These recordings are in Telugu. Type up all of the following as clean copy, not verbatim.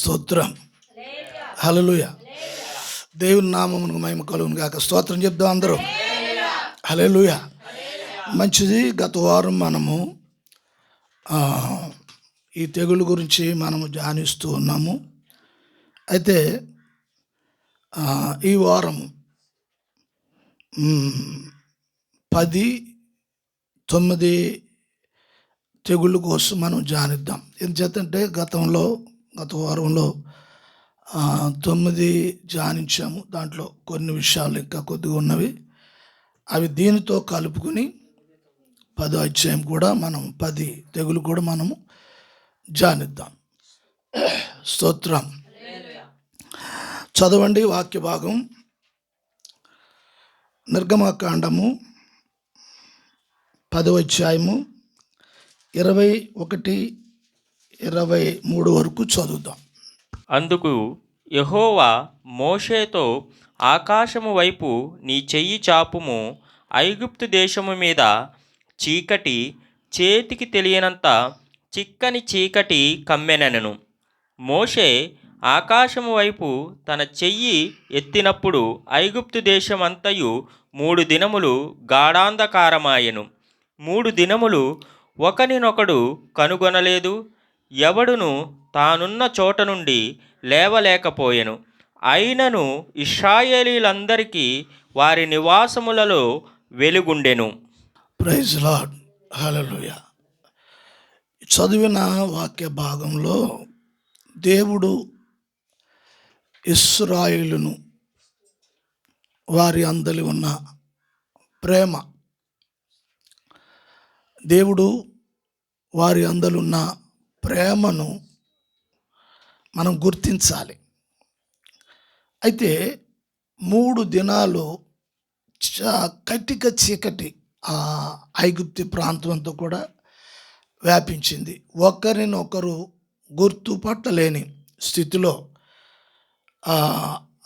స్తోత్రం. హల్లెలూయా. దేవుని నామమునకు మహిమ కలుగును గాక. స్తోత్రం చెప్దాం అందరూ. హల్లెలూయా. మంచిది. గత వారం మనము ఈ తెగులు గురించి మనము ధ్యానిస్తూ ఉన్నాము. అయితే ఈ వారం 10-9 తెగుళ్ళ కోసం మనం ధ్యానిద్దాం. ఎందుచేతంటే గత వారంలో 9 ధ్యానించాము. దాంట్లో కొన్ని విషయాలు ఇంకా కొద్దిగా ఉన్నవి. అవి దీనితో కలుపుకుని 10వ అధ్యాయం కూడా మనం 10 తెగులు కూడా మనము ధ్యానిద్దాం. స్తోత్రం. చదవండి వాక్య భాగం. నిర్గమకాండము 10వ అధ్యాయము 21-23 వరకు చదువుదాం. అందుకు యెహోవా మోషేతో, ఆకాశము వైపు నీ చెయ్యి చాపుము, ఐగుప్తు దేశము మీద చీకటి, చేతికి తెలియనంత చిక్కని చీకటి కమ్మెనెను. మోషే ఆకాశము వైపు తన చెయ్యి ఎత్తినప్పుడు ఐగుప్తు దేశమంతయు 3 దినములు గాఢాంధకారమాయెను. 3 దినములు ఒకనినొకడు కనుగొనలేదు. ఎవడును తానున్న చోట నుండి లేవలేకపోయెను. అయినను ఇశ్రాయేలీలందరికీ వారి నివాసములలో వెలుగుండెను. Praise lord. హల్లెలూయా. చదివిన వాక్య భాగంలో దేవుడు ఇశ్రాయేలును వారి అందలి ఉన్న ప్రేమ, దేవుడు వారి అందలున్న ప్రేమను మనం గుర్తించాలి. అయితే 3 దినాలు కటిక చీకటి ఆ ఐగుప్తు ప్రాంతం అంతా కూడా వ్యాపించింది. ఒకరినొకరు గుర్తుపట్టలేని స్థితిలో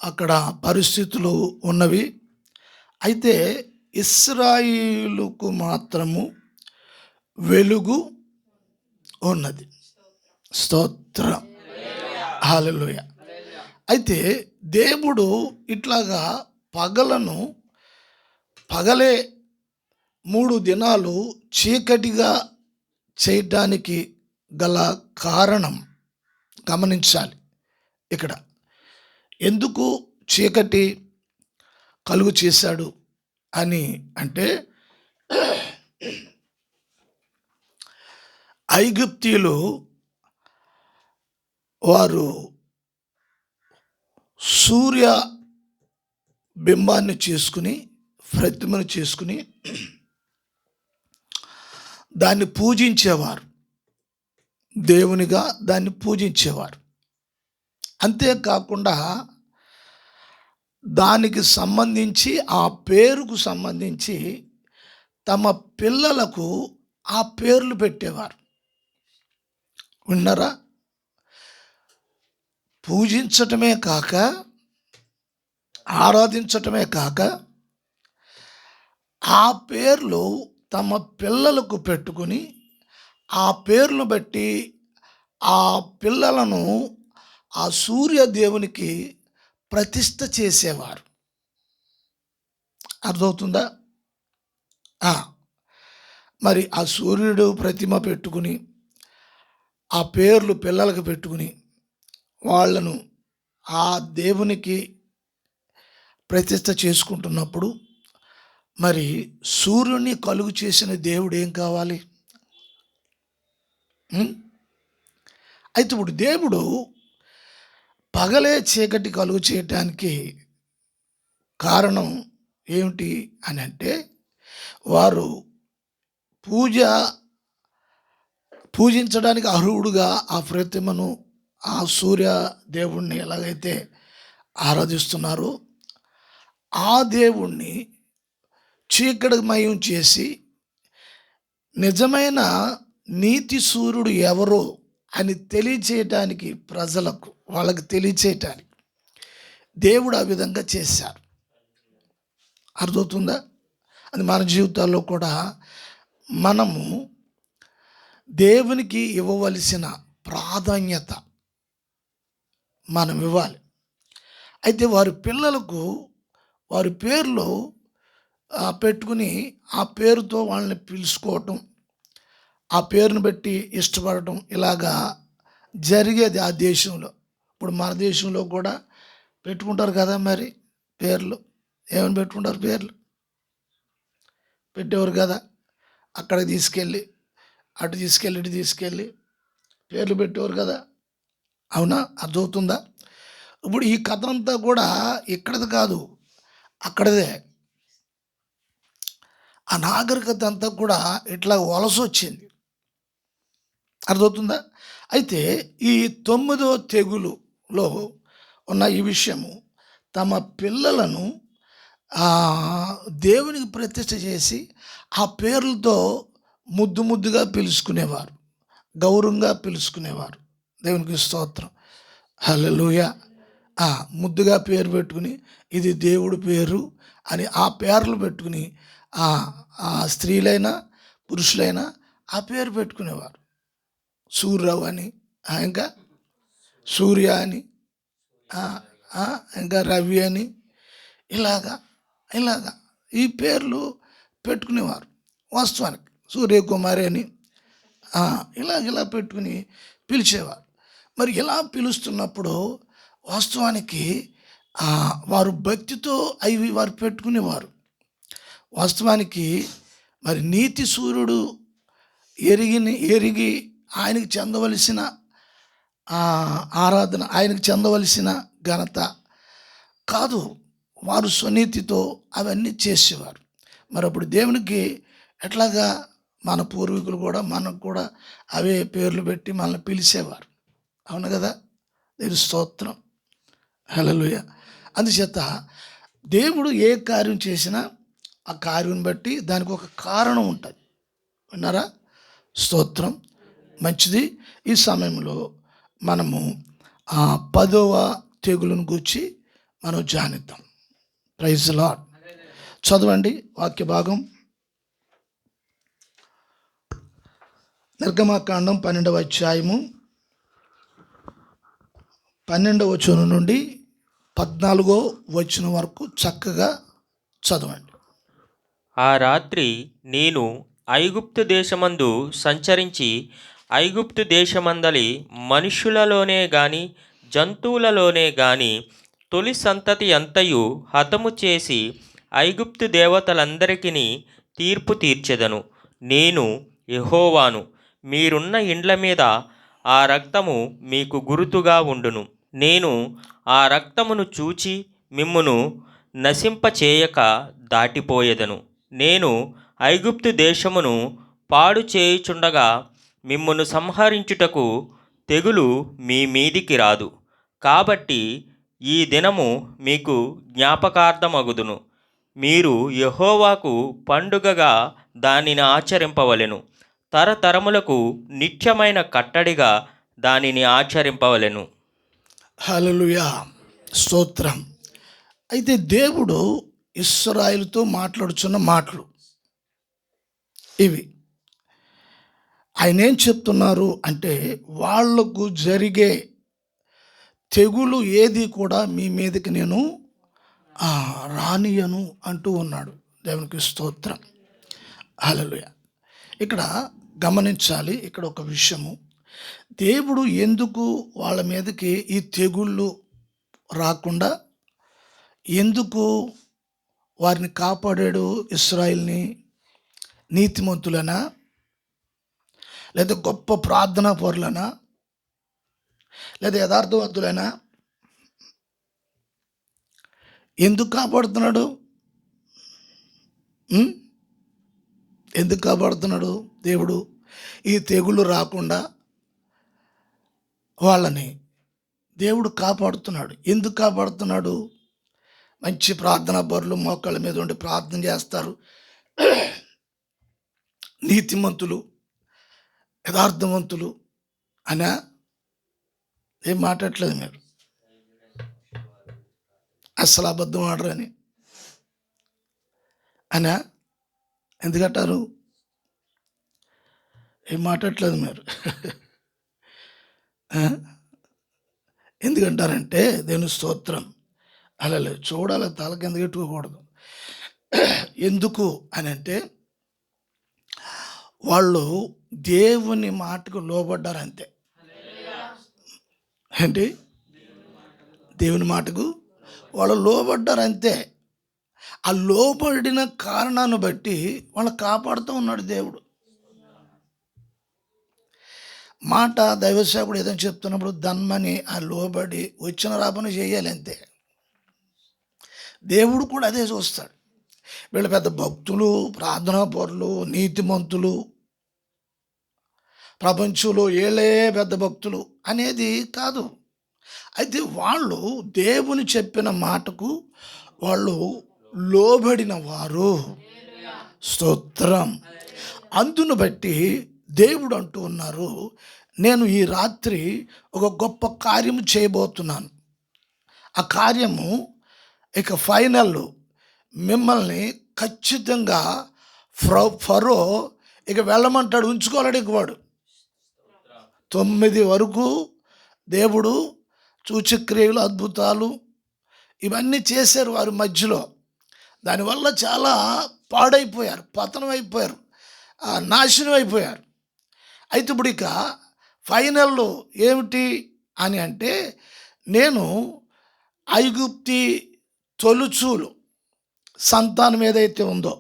అక్కడ పరిస్థితులు ఉన్నవి. అయితే ఇశ్రాయేలుకు మాత్రము వెలుగు ఉన్నది. స్తోత్రం. హల్లెలూయా. అయితే దేవుడు ఇట్లాగా పగలే 3 దినాలు చీకటిగా చేయటానికి గల కారణం గమనించాలి. ఇక్కడ ఎందుకు చీకటి కలుగు చేశాడు అని అంటే, ఐగుప్తీయులు వారు సూర్య బింబాన్ని చేసుకుని, ప్రతిమను చేసుకుని దాన్ని పూజించేవారు. దేవునిగా దాన్ని పూజించేవారు. అంతేకాకుండా దానికి సంబంధించి, ఆ పేరుకు సంబంధించి తమ పిల్లలకు ఆ పేర్లు పెట్టేవారు. విన్నారా? పూజించటమే కాక, ఆరాధించటమే కాక, ఆ పేర్లు తమ పిల్లలకు పెట్టుకుని, ఆ పేర్లు బట్టి ఆ పిల్లలను ఆ సూర్యదేవునికి ప్రతిష్ఠ చేసేవారు. అర్థమవుతుందా? మరి ఆ సూర్యుడు ప్రతిమ పెట్టుకుని, ఆ పేర్లు పిల్లలకు పెట్టుకుని, వాళ్ళను ఆ దేవునికి ప్రతిష్ఠ చేసుకుంటున్నప్పుడు, మరి సూర్యుని కలుగు చేసిన దేవుడు ఏం కావాలి? అయితే ఇప్పుడు దేవుడు పగలే చీకటి కలుగు చేయటానికి కారణం ఏమిటి అని అంటే, వారు పూజించడానికి అర్హుడుగా ఆ ప్రతిమను, ఆ సూర్య దేవుణ్ణి ఎలాగైతే ఆరాధిస్తున్నారో, ఆ దేవుణ్ణి చీకటిమయం చేసి నిజమైన నీతి సూర్యుడు ఎవరో అని తెలియచేయటానికి, ప్రజలకు వాళ్ళకి తెలియచేయటానికి దేవుడు ఆ విధంగా చేశారు. అర్థమవుతుందా? అది మన జీవితాల్లో కూడా మనము దేవునికి ఇవ్వవలసిన ప్రాధాన్యత మనం ఇవ్వాలి. అయితే వారి పిల్లలకు వారి పేర్లు పెట్టుకుని ఆ పేరుతో వాళ్ళని పిలుచుకోవటం, ఆ పేరుని బట్టి ఇష్టపడటం ఇలాగా జరిగేది ఆ దేశంలో. ఇప్పుడు మన దేశంలో కూడా పెట్టుకుంటారు కదా మరి పేర్లు. ఏమని పెట్టుకుంటారు పేర్లు? పెట్టేవారు కదా. అక్కడికి తీసుకెళ్ళి, అటు తీసుకెళ్ళి, ఇటు తీసుకెళ్ళి పేర్లు పెట్టేవారు కదా. అవునా? అర్థమవుతుందా? ఇప్పుడు ఈ కథనంతా కూడా ఇక్కడది కాదు, అక్కడదే. ఆ నాగరికత అంతా కూడా ఇట్లా వలస వచ్చింది. అర్థమవుతుందా? అయితే ఈ 9వ తెగులులో ఉన్న ఈ విషయము, తమ పిల్లలను దేవునికి ప్రతిష్ఠ చేసి ఆ పేర్లతో ముద్దుగా పిలుచుకునేవారు, గౌరవంగా పిలుచుకునేవారు. దేవునికి స్తోత్రం, హల్లెలూయా. ముద్దుగా పేరు పెట్టుకుని ఇది దేవుడి పేరు అని ఆ పేర్లు పెట్టుకుని స్త్రీలైనా పురుషులైనా ఆ పేరు పెట్టుకునేవారు. సూర్యరావు అని, ఇంకా సూర్య అని, ఇంకా రవి అని, ఇలాగా ఈ పేర్లు పెట్టుకునేవారు. వాస్తవానికి సూర్యకుమారి అని ఇలా పెట్టుకుని పిలిచేవారు. మరి ఇలా పిలుస్తున్నప్పుడు వాస్తవానికి వారు భక్తితో అవి వారు పెట్టుకునేవారు. మరి నీతి సూర్యుడు ఎరిగి ఆయనకి చెందవలసిన ఆరాధన, ఆయనకు చెందవలసిన ఘనత కాదు, వారు స్వనీతితో అవన్నీ చేసేవారు. మరి అప్పుడు దేవునికి ఎట్లాగా మన పూర్వీకులు కూడా మనకు కూడా అవే పేర్లు పెట్టి మనల్ని పిలిచేవారు. అవును కదా. దేవుని స్తోత్రం, హల్లెలూయా. అందుచేత దేవుడు ఏ కార్యం చేసినా ఆ కార్యం బట్టి దానికి ఒక కారణం ఉంటుంది. విన్నారా? స్తోత్రం. మంచిది. ఈ సమయంలో మనము 10వ తెగులును గూర్చి మనం ధ్యానిద్దాం. Praise the lord. చదవండి వాక్య భాగం. నిర్గమకాండం 12వ అధ్యాయము 12వ వచనం నుండి 14వ వచనం వరకు చక్కగా చదవండి. ఆ రాత్రి నేను ఐగుప్తు దేశమందు సంచరించి ఐగుప్తు దేశమందలి మనుష్యులలోనే గాని జంతువులలోనే గాని తొలి సంతతి అంతయు హతము చేసి ఐగుప్తు దేవతలందరికీ తీర్పు తీర్చెదను. నేను యెహోవాను. మీరున్న ఇండ్ల మీద ఆ రక్తము మీకు గురుతుగా ఉండును. నేను ఆ రక్తమును చూచి మిమ్మును నశింపచేయక దాటిపోయేదను. నేను ఐగుప్తు దేశమును పాడు చేయుచుండగా మిమ్మును సంహరించుటకు తెగులు మీ మీదికి రాదు. కాబట్టి ఈ దినము మీకు జ్ఞాపకార్థమగుదును. మీరు యెహోవాకు పండుగగా దానిని ఆచరింపవలెను. తరతరములకు నిత్యమైన కట్టడిగా దానిని ఆచరింపవలెను. హల్లెలూయా, స్తోత్రం. అయితే దేవుడు ఇశ్రాయేలుతో మాట్లాడుచున్న మాటలు ఇవి. ఆయన ఏం చెప్తున్నారు అంటే, వాళ్లకు జరిగే తెగులు ఏది కూడా మీ మీదకి నేను రానియను అంటూ ఉన్నాడు. దేవునికి స్తోత్రం, హల్లెలూయా. ఇక్కడ గమనించాలి, ఇక్కడ ఒక విషయము. దేవుడు ఎందుకు వాళ్ళ మీదకి ఈ తెగుళ్ళు రాకుండా ఎందుకు వారిని కాపాడాడు? ఇశ్రాయేల్ని నీతిమంతులనా, లేదా గొప్ప ప్రార్థనా పరులనా, లేదా యథార్థవంతులైనా? ఎందుకు కాపాడుతున్నాడు? ఎందుకు కాపాడుతున్నాడు దేవుడు? ఈ తెగుళ్ళు రాకుండా వాళ్ళని దేవుడు కాపాడుతున్నాడు. ఎందుకు కాపాడుతున్నాడు? మంచి ప్రార్థనా పరులు మోకాళ్ళ మీద ఉండి ప్రార్థన చేస్తారు, నీతిమంతులు, యథార్థవంతులు అనా? ఏం మాట్లాడట్లేదు మీరు? అస్సలు అబద్ధం ఆడరని అనా? ఎందుకంటారు? ఏం మాట్లాడట్లేదు మీరు? ఎందుకంటారంటే దేవుని స్తోత్రం, అలా చూడాలి, తల కింద పెట్టుకోకూడదు. ఎందుకు అని అంటే వాళ్ళు దేవుని మాటకు లోబడ్డారు అంతే. ఏంటి? దేవుని మాటకు వాళ్ళు లోబడ్డారు అంతే. ఆ లోబడిన కారణాన్ని బట్టి వాళ్ళు కాపాడుతూ ఉన్నాడు దేవుడు. మాట దైవసేవకుడు ఏదైనా చెప్తున్నప్పుడు దన్మని ఆ లోబడి వచ్చిన రాబని చేయాలి అంతే. దేవుడు కూడా అదే చూస్తాడు. వీళ్ళు పెద్ద భక్తులు, ప్రార్థనా పరులు, నీతిమంతులు, ప్రపంచంలో ఏళ్ళే పెద్ద భక్తులు అనేది కాదు. అయితే వాళ్ళు దేవుని చెప్పిన మాటకు వాళ్ళు లోబడిన వారు. స్తోత్రం. అందును బట్టి దేవుడు అంటూ ఉన్నారు, నేను ఈ రాత్రి ఒక గొప్ప కార్యము చేయబోతున్నాను. ఆ కార్యము ఇక ఫైనల్, మిమ్మల్ని ఖచ్చితంగా ఫరో ఇక వెళ్ళమంటాడు, ఉంచుకోలేడు ఇక వాడు. 9 వరకు దేవుడు సూచక్రియలు, అద్భుతాలు ఇవన్నీ చేశారు వారి మధ్యలో. దానివల్ల చాలా పాడైపోయారు, పతనం అయిపోయారు, నాశనం అయిపోయారు. అయితే ఇప్పుడు ఇక ఫైనల్లో ఏమిటి అని అంటే, నేను ఐగుప్తి తొలుచూలు సంతానం ఏదైతే ఉందో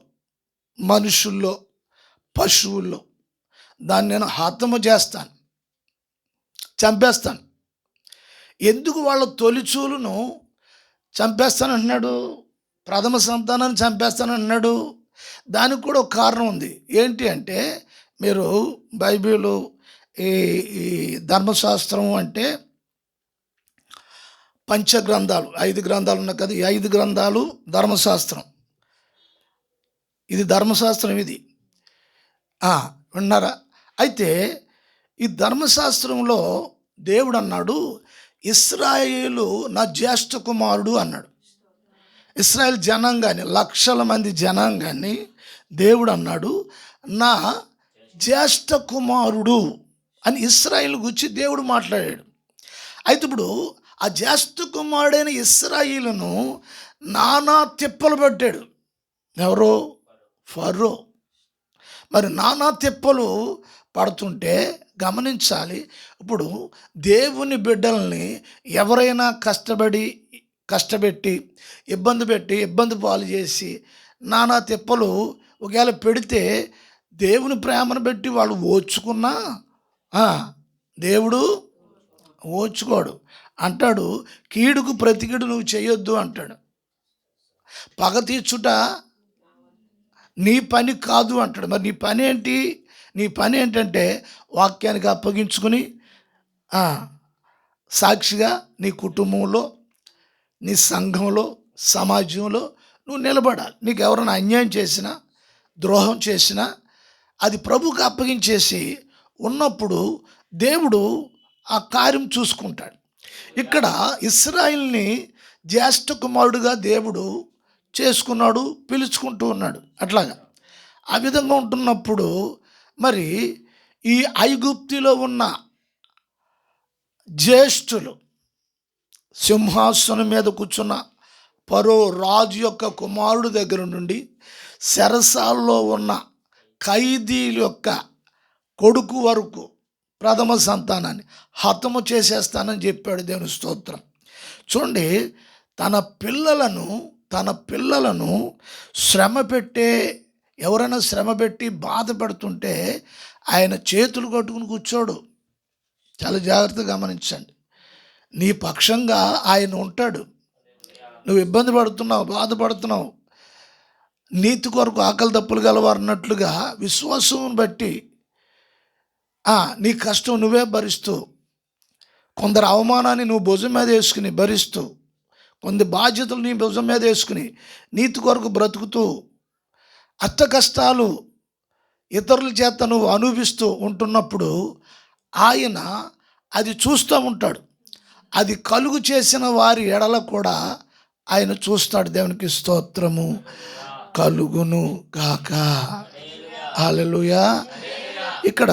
మనుషుల్లో, పశువుల్లో, దాన్ని నేను హతము చేస్తాను, చంపేస్తాను. ఎందుకు వాళ్ళ తొలిచూలును చంపేస్తానంటున్నాడు, ప్రథమ సంతానాన్ని చంపేస్తానంటున్నాడు? దానికి కూడా ఒక కారణం ఉంది. ఏంటి అంటే, మీరు బైబిల్ ఈ ధర్మశాస్త్రం అంటే పంచగ్రంథాలు, 5 గ్రంథాలు ఉన్నాయి కదా, ఈ 5 గ్రంథాలు ధర్మశాస్త్రం. ఇది ధర్మశాస్త్రం, ఇది విన్నారా? అయితే ఈ ధర్మశాస్త్రంలో దేవుడు అన్నాడు, ఇశ్రాయేలు నా జ్యేష్ఠ కుమారుడు అన్నాడు. ఇశ్రాయేల్ జనాంగాన్ని, లక్షల మంది జనాంగాన్ని దేవుడు అన్నాడు, నా జ్యేష్ఠ కుమారుడు అని ఇశ్రాయేలు గురించి దేవుడు మాట్లాడాడు. అయితే ఇప్పుడు ఆ జ్యేష్ఠ కుమారుడైన ఇశ్రాయేలును నానా తిప్పలు పట్టాడు. ఎవరో? ఫరో. మరి నానా తిప్పలు పడుతుంటే గమనించాలి. ఇప్పుడు దేవుని బిడ్డల్ని ఎవరైనా కష్టపెట్టి ఇబ్బంది పాలు చేసి నానా తిప్పలు ఒకవేళ పెడితే దేవుని ప్రేమను బట్టి వాళ్ళు ఓర్చుకున్నా దేవుడు ఓర్చుకోడు. అంటాడు, కీడుకు ప్రతికీడు నువ్వు చేయొద్దు అంటాడు. పగ తీర్చుట నీ పని కాదు అంటాడు. మరి నీ పని ఏంటి? నీ పని ఏంటంటే వాక్యానికి అప్పగించుకుని సాక్షిగా నీ కుటుంబంలో, నీ సంఘంలో, సమాజంలో నువ్వు నిలబడాలి. నీకు ఎవరైనా అన్యాయం చేసినా, ద్రోహం చేసినా అది ప్రభువుకి అప్పగించేసి ఉన్నప్పుడు దేవుడు ఆ కార్యం చూసుకుంటాడు. ఇక్కడ ఇశ్రాయేల్ని జ్యేష్ఠ కుమారుడుగా దేవుడు చేసుకున్నాడు, పిలుచుకుంటూ ఉన్నాడు. అట్లాగా ఆ విధంగా ఉంటున్నప్పుడు మరి ఈ ఐగుప్తిలో ఉన్న జ్యేష్ఠులు, సింహాసనం మీద కూర్చున్న ఫరో రాజు యొక్క కుమారుడు దగ్గర నుండి చెరసాల్లో ఉన్న ఖైదీల యొక్క కొడుకు వరకు ప్రథమ సంతానాన్ని హతము చేసేస్తానని చెప్పాడు. దేవుని స్తోత్రం. చూడండి, తన పిల్లలను శ్రమ పెట్టే, ఎవరైనా శ్రమ పెట్టి బాధ పెడుతుంటే ఆయన చేతులు కట్టుకుని కూర్చోడు. చాలా జాగ్రత్తగా గమనించండి. నీ పక్షంగా ఆయన ఉంటాడు. నువ్వు ఇబ్బంది పడుతున్నావు, బాధపడుతున్నావు, నీతి కొరకు ఆకలి దప్పులు గలవారన్నట్లుగా విశ్వాసం బట్టి నీ కష్టం నువ్వే భరిస్తూ, కొందరు అవమానాన్ని నువ్వు భుజం మీద వేసుకుని భరిస్తూ, కొందరు బాధ్యతలు నీ భుజం మీద వేసుకుని నీతి కొరకు బ్రతుకుతూ, అష్ట కష్టాలు ఇతరుల చేత నువ్వు అనుభవిస్తూ ఉంటున్నప్పుడు ఆయన అది చూస్తూ ఉంటాడు. అది కలుగు చేసిన వారి ఎడల కూడా ఆయన చూస్తాడు. దేవునికి స్తోత్రము కలుగును గాక. హల్లెలూయా. ఇక్కడ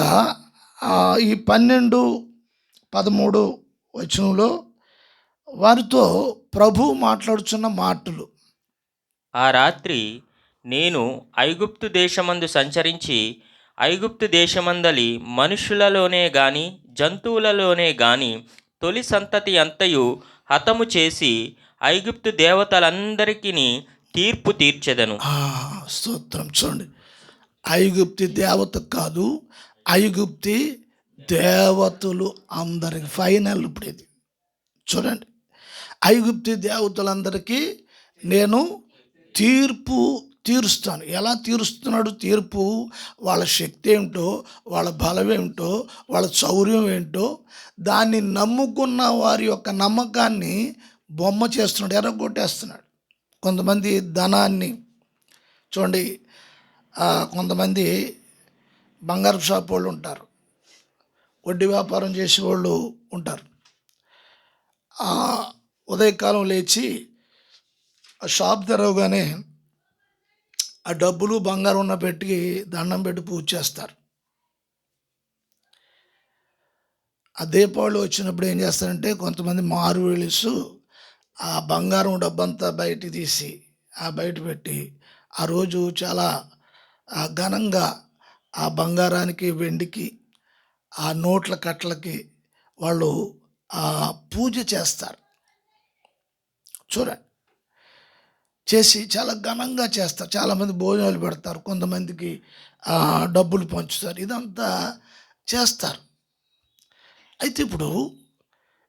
ఈ 12-13 వచనంలో వారితో ప్రభువు మాట్లాడుచున్న మాటలు. ఆ రాత్రి నేను ఐగుప్తు దేశమందు సంచరించి ఐగుప్తు దేశమందలి మనుషులలోనే గాని జంతువులలోనే గాని తొలి సంతతి అంతయు హతము చేసి ఐగుప్తు దేవతలందరికీ తీర్పు తీర్చెదను. ఆ, స్తోత్రం. చూడండి, ఐగుప్తి దేవత కాదు, ఐగుప్తి దేవతలు అందరికి ఫైనల్. ఇప్పుడు ఇది చూడండి, ఐగుప్తి దేవతలందరికీ నేను తీర్పు తీరుస్తాను. ఎలా తీరుస్తున్నాడు తీర్పు? వాళ్ళ శక్తి ఏమిటో, వాళ్ళ బలం ఏమిటో, వాళ్ళ చౌర్యం ఏంటో దాన్ని నమ్ముకున్న వారి యొక్క నమ్మకాన్ని బొమ్మ చేస్తున్నాడు, ఎర్రగొట్టేస్తున్నాడు. కొంతమంది ధనాన్ని చూడండి, కొంతమంది బంగారు షాప్ వాళ్ళు ఉంటారు, వడ్డీ వ్యాపారం చేసే వాళ్ళు ఉంటారు. ఉదయకాలం లేచి ఆ షాప్ తెరవగానే ఆ డబ్బులు బంగారం ఉన్న పెట్టి దండం పెట్టి పూజ చేస్తారు. ఆ దీపావళి వచ్చినప్పుడు ఏం చేస్తారంటే కొంతమంది మారు వెలుసు ఆ బంగారం డబ్బంతా బయట తీసి బయట పెట్టి ఆ రోజు చాలా ఘనంగా ఆ బంగారానికి వెండికి ఆ నోట్ల కట్టలకి వాళ్ళు పూజ చేస్తారు. చూడండి, చేసి చాలా ఘనంగా చేస్తారు. చాలామంది భోజనాలు పెడతారు, కొంతమందికి డబ్బులు పంచుతారు, ఇదంతా చేస్తారు. అయితే ఇప్పుడు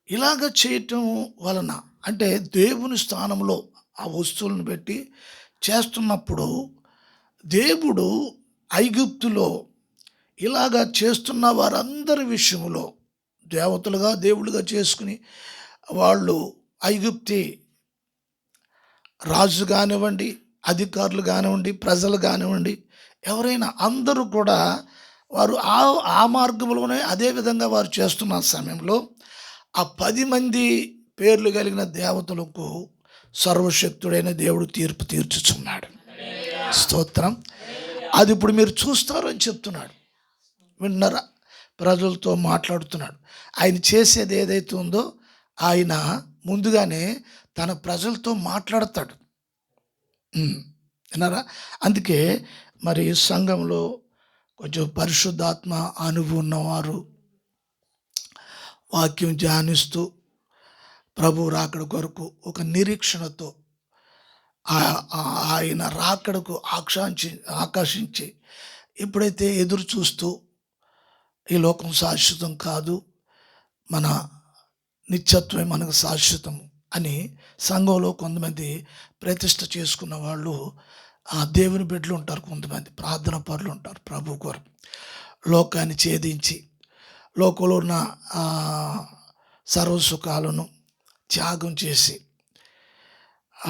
ఇలాగ చేయటం వలన అంటే దేవుని స్థానంలో ఆ వస్తువులను పెట్టి చేస్తున్నప్పుడు దేవుడు ఐగుప్తులో ఇలాగా చేస్తున్న వారందరి విషయంలో దేవతలుగా దేవుళ్ళుగా చేసుకుని వాళ్ళు ఐగుప్తి రాజు కానివ్వండి, అధికారులు కానివ్వండి, ప్రజలు కానివ్వండి, ఎవరైనా అందరూ కూడా వారు ఆ మార్గంలోనే అదే విధంగా వారు చేస్తున్న సమయంలో ఆ 10 మంది పేర్లు కలిగిన దేవతలకు సర్వశక్తుడైన దేవుడు తీర్పు తీర్చుచున్నాడు. స్తోత్రం. అది ఇప్పుడు మీరు చూస్తారని చెప్తున్నాడు. విన్నారా? ప్రజలతో మాట్లాడుతున్నాడు. ఆయన చేసేది ఏదైతే ఉందో ఆయన ముందుగానే తన ప్రజలతో మాట్లాడతాడు. విన్నారా? అందుకే మరి సంఘంలో కొంచెం పరిశుద్ధాత్మ అనుభవం ఉన్నవారు వాక్యం ధ్యానిస్తూ ప్రభు రాకడ కొరకు ఒక నిరీక్షణతో ఆయన రాకడకు ఆకర్షించి ఎప్పుడైతే ఎదురు చూస్తూ ఈ లోకం శాశ్వతం కాదు, మన నిత్యత్వమే మనకు శాశ్వతం అని సంఘంలో కొంతమంది ప్రతిష్ట చేసుకున్న వాళ్ళు దేవుని బిడ్డలు ఉంటారు, కొంతమంది ప్రార్థన పరులు ఉంటారు. ప్రభు కొరకు లోకాన్ని ఛేదించి లోకంలో ఉన్న సర్వసుఖాలను త్యాగం చేసి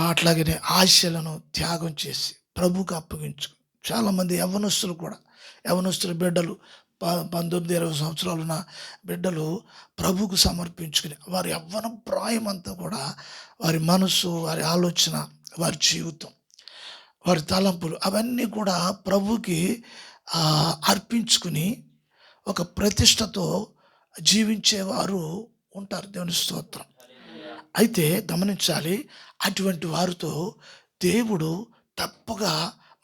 అట్లాగనే ఆశలను త్యాగం చేసి ప్రభుకు అప్పగించు. చాలామంది యవనస్తుల బిడ్డలు 19-20 సంవత్సరాలు ఉన్న బిడ్డలు ప్రభుకు సమర్పించుకుని వారి యవ్వన ప్రాయం అంతా కూడా వారి మనస్సు, వారి ఆలోచన, వారి జీవితం, వారి తలంపులు అవన్నీ కూడా ప్రభుకి అర్పించుకుని ఒక ప్రతిష్టతో జీవించేవారు ఉంటారు. దేవుని స్తోత్రం. అయితే గమనించాలి, అటువంటి వారితో దేవుడు తప్పగా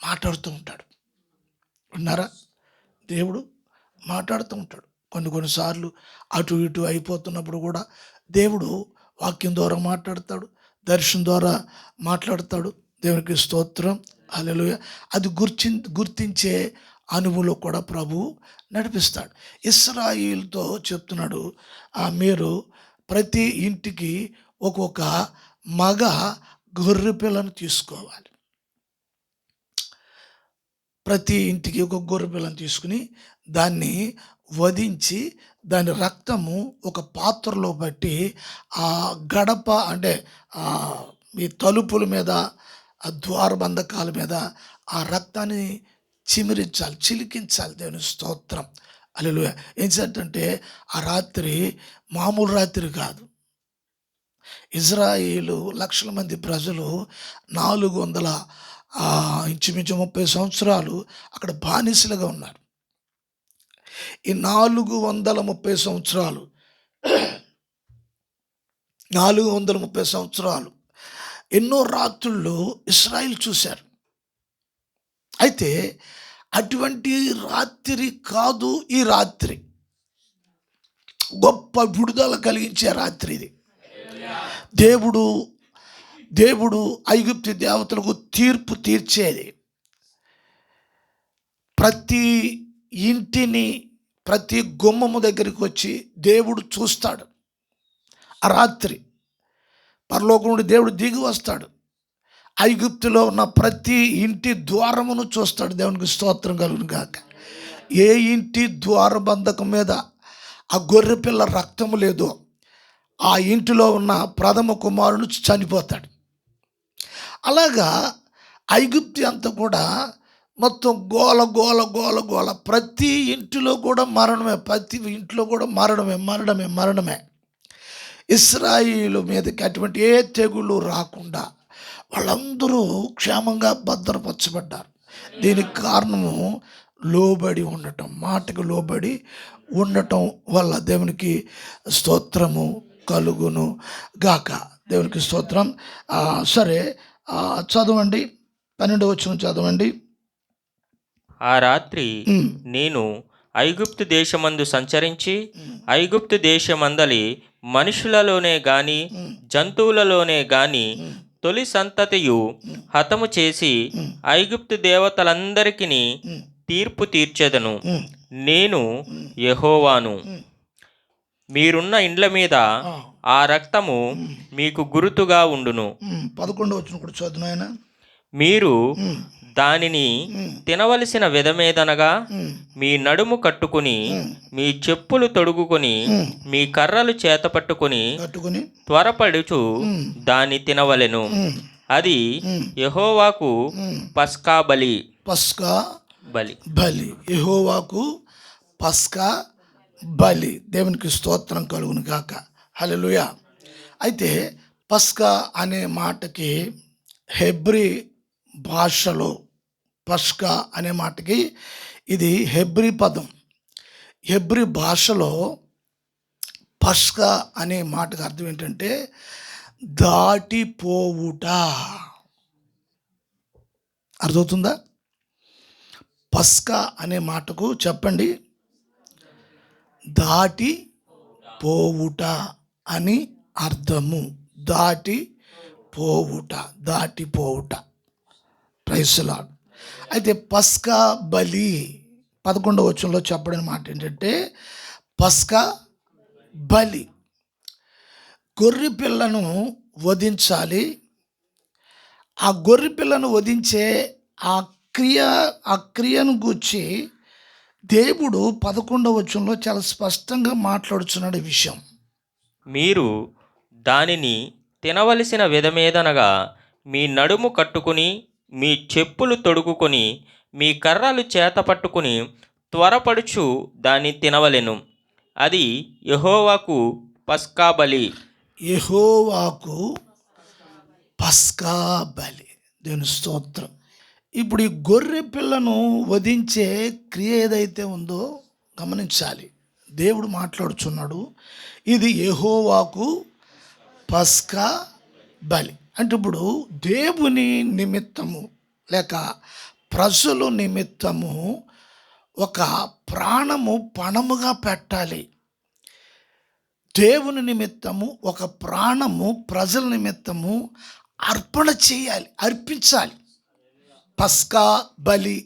మాట్లాడుతూ ఉంటాడు. విన్నారా? దేవుడు మాట్లాడుతూ ఉంటాడు. కొన్నిసార్లు అటు ఇటు అయిపోతున్నప్పుడు కూడా దేవుడు వాక్యం ద్వారా మాట్లాడతాడు, దర్శనం ద్వారా మాట్లాడతాడు. దేవునికి స్తోత్రం. హల్లెలూయా. అది గుర్తించే అనుభవంలో కూడా ప్రభువు నడిపిస్తాడు. ఇశ్రాయేలుతో చెప్తున్నాడు, మీరు ప్రతి ఇంటికి ఒక్కొక్క మగ గొర్రె పిల్లను తీసుకోవాలి. ప్రతి ఇంటికి ఒక గొర్రె పిల్లను తీసుకుని దాన్ని వధించి దాని రక్తము ఒక పాత్రలో బట్టి ఆ గడప అంటే ఈ తలుపుల మీద, ఆ ద్వారబంధకాల మీద ఆ రక్తాన్ని చిలికించాలి. దేవుని స్తోత్రం. హల్లెలూయా. ఏం చేద్దంటే ఆ రాత్రి మామూలు రాత్రి కాదు. ఇజ్రాయేలు లక్షల మంది ప్రజలు 400 ఇంచుమించు 30 సంవత్సరాలు అక్కడ బానిసలుగా ఉన్నారు. ఈ 430 సంవత్సరాలు 430 సంవత్సరాలు ఎన్నో రాత్రుళ్ళు ఇశ్రాయేల్ చూశారు. అయితే అటువంటి రాత్రి కాదు ఈ రాత్రి. గొప్ప విడుదల కలిగించే రాత్రి ఇది. దేవుడు ఐగుప్తు దేవతలకు తీర్పు తీర్చేది. ప్రతి ఇంటిని, ప్రతి గుమ్మము దగ్గరికి వచ్చి దేవుడు చూస్తాడు. ఆ రాత్రి పరలోకం నుండి దేవుడు దిగి వస్తాడు. ఐగుప్తులో ఉన్న ప్రతి ఇంటి ద్వారమును చూస్తాడు. దేవునికి స్తోత్రం కలుగును గాక. ఏ ఇంటి ద్వారబంధకం మీద ఆ గొర్రెపిల్ల రక్తము లేదో ఆ ఇంటిలో ఉన్న ప్రథమ కుమారుడు చనిపోతాడు. అలాగా ఐగుప్తు అంతా కూడా మొత్తం గోల గోల గోల గోల. ప్రతి ఇంటిలో కూడా మరణమే, ప్రతి ఇంట్లో కూడా మరణమే. ఇశ్రాయేలు మీదకి అటువంటి ఏ తెగులు రాకుండా వాళ్ళందరూ క్షేమంగా భద్రపరచబడ్డారు. దీనికి కారణము లోబడి ఉండటం, మాటకు లోబడి ఉండటం వల్ల. దేవునికి స్తోత్రము కలుగును గాక. దేవునికి స్తోత్రం. సరే, చదవండి, 12వ వచనం చదవండి. ఆ రాత్రి నేను ఐగుప్తు దేశమందు సంచరించి ఐగుప్తు దేశమందలి మనుషులలోనే గాని జంతువులలోనే గాని తొలి సంతతియు హతము చేసి ఐగుప్తు దేవతలందరికీ తీర్పు తీర్చెదను. నేను యెహోవాను. మీరున్న ఇండ్ల మీద ఆ రక్తము మీకు గురుతుగా ఉండును. 11వ వచనం కూడా చదువు నాయన. మీరు దానిని తినవలసిన విధమేదనగా మీ నడుము కట్టుకుని మీ చెప్పులు తొడుగుకొని మీ కర్రలు చేత పట్టుకుని త్వరపడుచు దాన్ని తినవలెను. అది యెహోవాకు పస్కా బలి. యెహోవాకు పస్కా బలి. దేవునికి స్తోత్రం కలుగును గాక. హల్లెలూయా. అయితే పస్కా అనే మాటకి హెబ్రీ భాషలో, పస్కా అనే మాటకి ఇది హెబ్రీ పదం. హెబ్రీ భాషలో పస్కా అనే మాటకు అర్థం ఏంటంటే దాటిపోవుట. అర్థమవుతుందా? పస్కా అనే మాటకు చెప్పండి, దాటిపోవుట అని అర్థము. దాటిపోవుట. Praise the lord. అయితే పస్కా బలి 11వ వచనంలో చెప్పడం మాట ఏంటంటే పస్కా బలి. గొర్రె పిల్లను వధించాలి. ఆ గొర్రె పిల్లను వధించే ఆ క్రియను గూర్చి దేవుడు 11వ వచనంలో చాలా స్పష్టంగా మాట్లాడుచున్నాడు ఈ విషయం. మీరు దానిని తినవలసిన విధమేదనగా మీ నడుము కట్టుకుని మీ చెప్పులు తొడుగుకొని మీ కర్రలు చేత పట్టుకుని త్వరపడుచు దాన్ని తినవలెను. అది యెహోవాకు పస్కా బలి. యెహోవాకు పస్కా బలి. దేవుని స్తోత్రం. ఇప్పుడు ఈ గొర్రె పిల్లను వధించే క్రియ ఏదైతే ఉందో గమనించాలి. దేవుడు మాట్లాడుచున్నాడు, ఇది యెహోవాకు పస్కా బలి. అంటే ఇప్పుడు దేవుని నిమిత్తము లేక ప్రజల నిమిత్తము ఒక ప్రాణము పణముగా పెట్టాలి. దేవుని నిమిత్తము ఒక ప్రాణము ప్రజల నిమిత్తము అర్పణ చేయాలి, అర్పించాలి. పస్కా బలి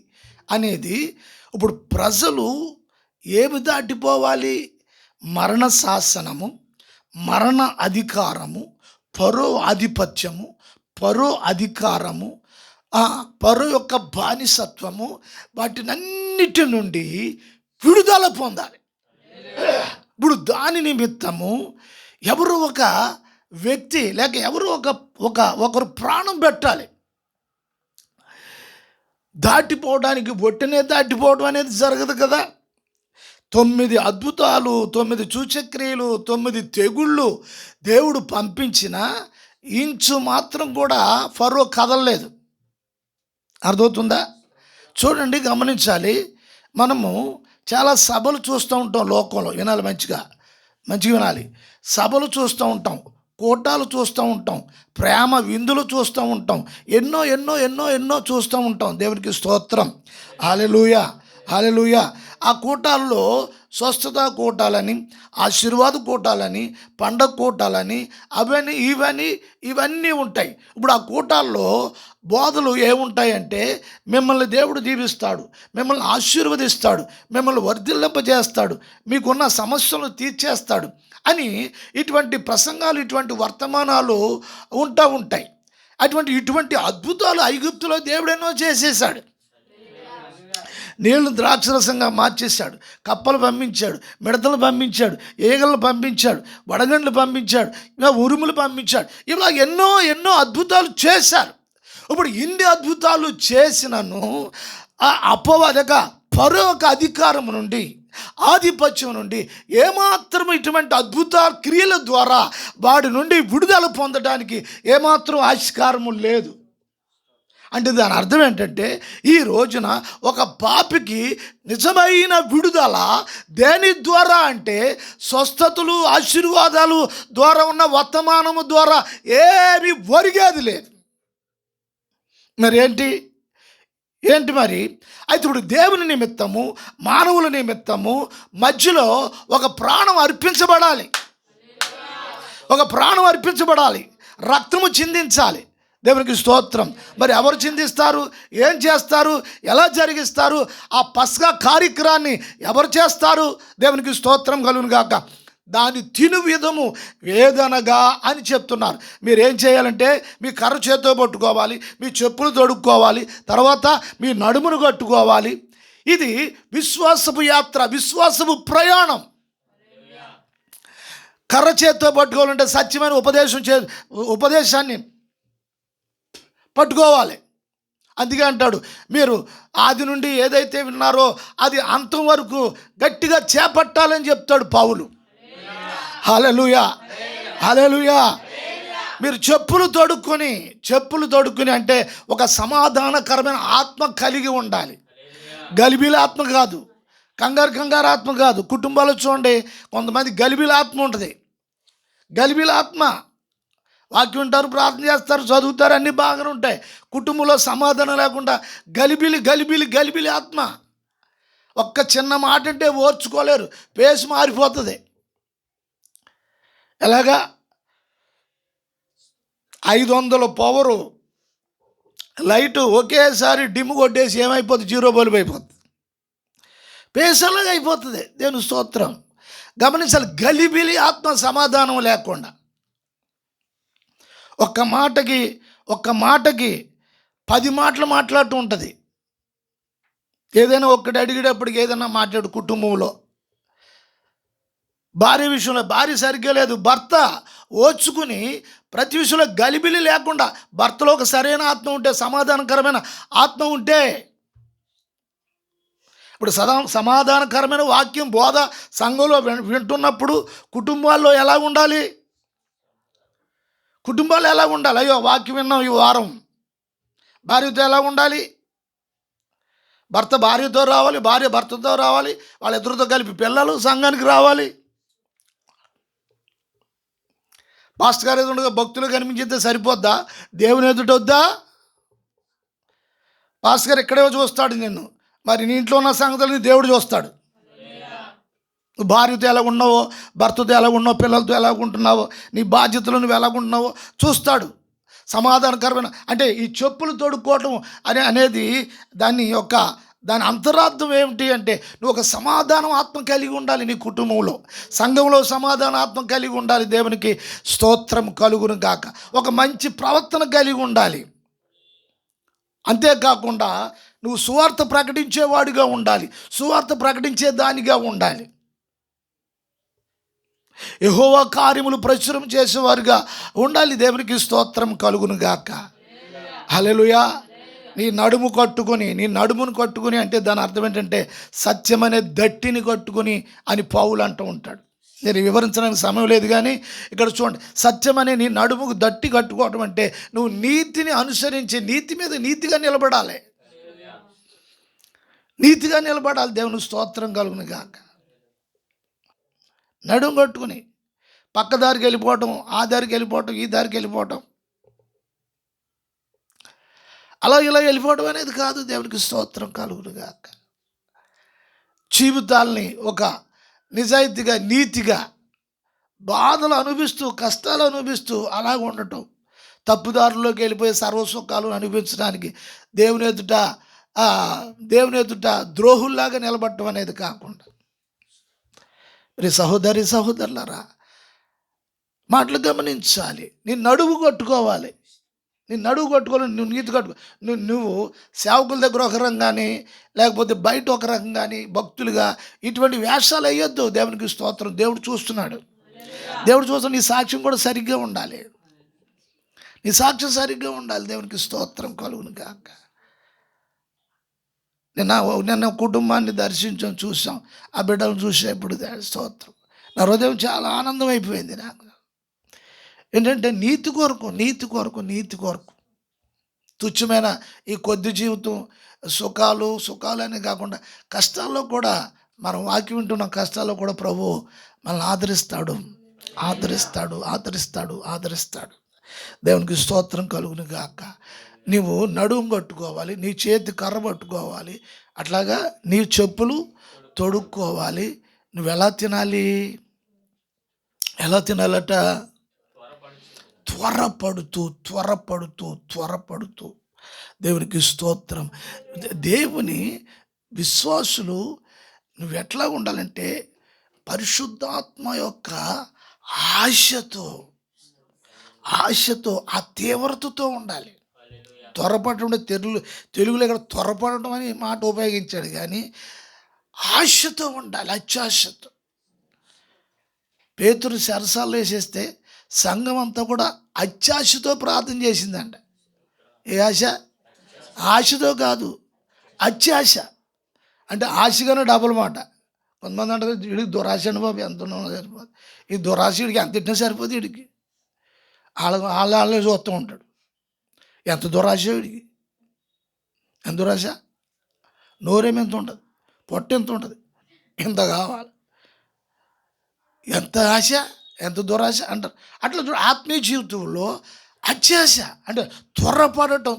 అనేది ఇప్పుడు ప్రజలు ఏమి దాటిపోవాలి? మరణ శాసనము, మరణ అధికారము, ఫరో ఆధిపత్యము, ఫరో అధికారము, ఫరో యొక్క బానిసత్వము, వాటినన్నిటి నుండి విడుదల పొందాలి. ఇప్పుడు దాని నిమిత్తము ఎవరు ఒక వ్యక్తి లేక ఎవరు ఒకరు ప్రాణం పెట్టాలి. దాటిపోవడానికి ఒట్టినే దాటిపోవడం అనేది జరగదు కదా. 9 అద్భుతాలు, 9 సూచక్రియలు, 9 తెగుళ్ళు దేవుడు పంపించిన ఇంచు మాత్రం కూడా ఫరో కదలలేదు. అర్థమవుతుందా? చూడండి, గమనించాలి. మనము చాలా సభలు చూస్తూ ఉంటాం లోకంలో. వినాలి, మంచిగా వినాలి. సభలు చూస్తూ ఉంటాం, కూటాలు చూస్తూ ఉంటాం, ప్రేమ విందులు చూస్తూ ఉంటాం, ఎన్నో ఎన్నో ఎన్నో ఎన్నో చూస్తూ ఉంటాం. దేవునికి స్తోత్రం. హల్లెలూయా, హల్లెలూయా. ఆ కూటాల్లో స్వస్థత కూటాలని, ఆశీర్వాద కూటాలని, పండగ కూటాలని, అవన్నీ ఇవన్నీ ఉంటాయి. ఇప్పుడు ఆ కూటాల్లో బోధలు ఏముంటాయంటే, మిమ్మల్ని దేవుడు దీవిస్తాడు, మిమ్మల్ని ఆశీర్వదిస్తాడు, మిమ్మల్ని వర్ధిల్లింపజేస్తాడు, మీకున్న సమస్యలను తీర్చేస్తాడు అని ఇటువంటి ప్రసంగాలు, ఇటువంటి వర్తమానాలు ఉంటాయి. ఇటువంటి అద్భుతాలు ఐగుప్తులో దేవుడు ఎన్నో చేసేసాడు. నీళ్లు ద్రాక్షరసంగా మార్చేశాడు, కప్పలు పంపించాడు, మిడతలు పంపించాడు, ఈగలను పంపించాడు, వడగండ్లు పంపించాడు, ఇంకా ఉరుములు పంపించాడు. ఇలా ఎన్నో ఎన్నో అద్భుతాలు చేశారు. ఇప్పుడు ఇన్ని అద్భుతాలు చేసినను ఆ అపవాదక పరోక అధికారం నుండి, ఆధిపత్యం నుండి ఏమాత్రం ఇటువంటి అద్భుత క్రియల ద్వారా వాడి నుండి విడుదల పొందడానికి ఏమాత్రం ఆస్కారము లేదు. అంటే దాని అర్థం ఏంటంటే, ఈ రోజున ఒక పాపికి నిజమైన విడుదల దేని ద్వారా అంటే, స్వస్థతలు ఆశీర్వాదాలు ద్వారా ఉన్న వర్తమానము ద్వారా ఏమి ఒరిగేది లేదు. మరి ఏంటి మరి? అయితే ఇప్పుడు దేవుని నిమిత్తము, మానవుల నిమిత్తము మధ్యలో ఒక ప్రాణం అర్పించబడాలి, రక్తము చిందించాలి. దేవునికి స్తోత్రం. మరి ఎవరు చిందిస్తారు? ఏం చేస్తారు? ఎలా జరిగిస్తారు? ఆ పస్కా కార్యక్రమాన్ని ఎవరు చేస్తారు? దేవునికి స్తోత్రం కలుగును గాక. దాని తిను విధము వేదనగా అని చెప్తున్నారు. మీరు ఏం చేయాలంటే, మీ కర్ర చేతితో పట్టుకోవాలి, మీ చెప్పులు తొడుక్కోవాలి, తర్వాత మీ నడుమును కట్టుకోవాలి. ఇది విశ్వాసపు యాత్ర, విశ్వాసపు ప్రయాణం. కర్ర చేతితో పట్టుకోవాలంటే సత్యమైన ఉపదేశాన్ని పట్టుకోవాలి. అందుకే అంటాడు, మీరు ఆది నుండి ఏదైతే విన్నారో అది అంతం వరకు గట్టిగా చేపట్టాలని చెప్తాడు పౌలు. హల్లెలూయా, హల్లెలూయా. మీరు చెప్పులు తొడుక్కుని అంటే ఒక సమాధానకరమైన ఆత్మ కలిగి ఉండాలి. గలిబిలి ఆత్మ కాదు, కంగారు ఆత్మ కాదు. కుటుంబాలు చూడండి, కొంతమంది గలిబిలి ఆత్మ ఉంటుంది. గలిబిలి ఆత్మ. వాక్యం వింటారు, ప్రార్థన చేస్తారు, చదువుతారు, అన్నీ బాగానే ఉంటాయి. కుటుంబంలో సమాధానం లేకుండా గలిబిలి ఆత్మ. ఒక్క చిన్న మాట అంటే ఓర్చుకోలేరు, పేసు మారిపోతుంది. ఎలాగా? 500 పవరు లైటు ఒకేసారి డిమ్ కొట్టేసి ఏమైపోతుంది? 0 బల్బ్ అయిపోతుంది, పేసలాగా అయిపోతుంది. దేవుని స్తోత్రం. గమనించాలి, గలిబిలి ఆత్మ, సమాధానం లేకుండా ఒక్క మాటకి 10 మాటలు మాట్లాడుతూ ఉంటుంది. ఏదైనా ఒక్కటి అడిగేటప్పటికి ఏదైనా మాట్లాడు. కుటుంబంలో భార్య విషయంలో భార్య సరిగ్గా లేదు, భర్త ఓర్చుకుని ప్రతి విషయంలో గలిబిలి లేకుండా, భర్తలో ఒక సరైన ఆత్మ ఉంటే, సమాధానకరమైన ఆత్మ ఉంటే, ఇప్పుడు సమాధానకరమైన వాక్యం బోధ సంఘంలో వింటున్నప్పుడు కుటుంబాల్లో ఎలా ఉండాలి? అయ్యో వాక్యం విన్నాం ఈ వారం. భార్యతో ఎలా ఉండాలి? భర్త భార్యతో రావాలి, భార్య భర్తతో రావాలి, వాళ్ళిద్దరితో కలిపి పిల్లలు సంఘానికి రావాలి. పాస్టర్ గారు ఎదురుగా భక్తులు కనిపించితే సరిపోద్దా? దేవుని ఎదుట వద్దా? పాస్టర్ గారు ఇక్కడే చూస్తాడు నిన్ను, మరి నీ ఇంట్లో ఉన్న సంగతులని దేవుడు చూస్తాడు. భార్యతో ఎలా ఉన్నావో, భర్తతో ఎలా ఉన్నావో, పిల్లలతో ఎలా ఉంటున్నావో, నీ బాధ్యతలు నువ్వు ఎలా ఉంటున్నావో చూస్తాడు. సమాధానకరమైన అంటే ఈ చెప్పులు తొడుక్కోవటం అనేది దాని అంతరార్థం ఏమిటి అంటే, నువ్వు ఒక సమాధానం ఆత్మ కలిగి ఉండాలి. నీ కుటుంబంలో, సంఘంలో సమాధాన ఆత్మ కలిగి ఉండాలి. దేవునికి స్తోత్రం కలుగును గాక. ఒక మంచి ప్రవర్తన కలిగి ఉండాలి. అంతేకాకుండా నువ్వు సువార్త ప్రకటించేవాడిగా ఉండాలి, సువార్త ప్రకటించే దానిగా ఉండాలి. యెహోవా కార్యములు ప్రచురం చేసేవారుగా ఉండాలి. దేవునికి స్తోత్రం కలుగును గాక. హల్లెలూయా. నీ నడుమును కట్టుకుని అంటే దాని అర్థం ఏంటంటే, సత్యమనే దట్టిని కట్టుకుని అని పౌలు అంటూ ఉంటాడు. నేను వివరించడానికి సమయం లేదు, కానీ ఇక్కడ చూడండి, సత్యమనే నీ నడుముకు దట్టి కట్టుకోవటం అంటే నువ్వు నీతిని అనుసరించి నీతి మీద నీతిగా నిలబడాలి. దేవుని స్తోత్రం కలుగును గాక. నడుము కట్టుకుని పక్క దారికి వెళ్ళిపోవటం, ఆ దారికి వెళ్ళిపోవటం, ఈ దారికి వెళ్ళిపోవటం, అలా ఇలా వెళ్ళిపోవడం అనేది కాదు. దేవునికి స్తోత్రం కలుగునుగాక. జీవితాల్ని ఒక నిజాయితీగా, నీతిగా, బాధలు అనుభవిస్తూ, కష్టాలు అనుభవిస్తూ అలాగ ఉండటం, తప్పుదారుల్లోకి వెళ్ళిపోయి సర్వసుఖాలు అనుభవించడానికి దేవుని ఎదుట ద్రోహుల్లాగా నిలబడటం అనేది కాకుండా, మరి సహోదరులారా, మాటలు గమనించాలి. నీ నడువు కొట్టుకోవాలి. నువ్వు నీతి కట్టుకో. నువ్వు సేవకుల దగ్గర ఒక రకంగాని, లేకపోతే బయట ఒక రకంగాని, భక్తులుగా ఇటువంటి వేషాలు వేయొద్దు. దేవునికి స్తోత్రం. దేవుడు చూస్తున్నాడు. నీ సాక్ష్యం కూడా సరిగ్గా ఉండాలి. దేవునికి స్తోత్రం కలుగును గాక. నిన్న కుటుంబాన్ని దర్శించాం, చూసాం. ఆ బిడ్డలను చూసేప్పుడు స్తోత్రం, నా హృదయం చాలా ఆనందం అయిపోయింది. నాకు ఏంటంటే నీతి కొరకు తుచ్చమైన ఈ కొద్ది జీవితం, సుఖాలు అనే కాకుండా కష్టాల్లో కూడా, మనం వాక్యం వింటున్న కష్టాల్లో కూడా ప్రభు మనల్ని ఆదరిస్తాడు. దేవునికి స్తోత్రం కలుగును గాక. నీవు నడుము కట్టుకోవాలి, నీ చేతి కర్ర పట్టుకోవాలి, అట్లాగా నీ చెప్పులు తొడుక్కోవాలి. నువ్వు ఎలా తినాలట? త్వరపడుతూ. దేవునికి స్తోత్రం. దేవుని విశ్వాసులు నువ్వు ఎట్లా ఉండాలంటే, పరిశుద్ధాత్మ యొక్క ఆశతో, ఆ తీవ్రతతో ఉండాలి. త్వరపడటం, తెలుగులో ఇక్కడ త్వరపడటం అని మాట ఉపయోగించాడు, కానీ ఆశతో ఉండాలి, అత్యాశతో. పేతురు చెరసాల్లో వేసేస్తే సంఘం అంతా కూడా అత్యాశతో ప్రార్థన చేసిందంట. ఏ ఆశ? ఆశతో కాదు, అత్యాశ. అంటే ఆశగానే డబుల్ మాట. కొంతమంది అంటారు, వీడికి దురాశ అండి బాబు, ఎంత ఉన్నా సరిపోదు. ఈ దురాశ వీడికి ఎంత ఇట్టినా సరిపోదు. వీడికి వాళ్ళే చూస్తూ ఉంటాడు. ఎంత దురాశ వీడికి, ఎంత దురాశ. నోరేమి ఎంత ఉంటుంది, పొట్ట ఎంత ఉంటుంది, ఎంత కావాలి, ఎంత ఆశ, ఎంత దురాశ అంటారు. అట్లా ఆత్మీయ జీవితంలో అత్యాశ అంటే త్వరపడటం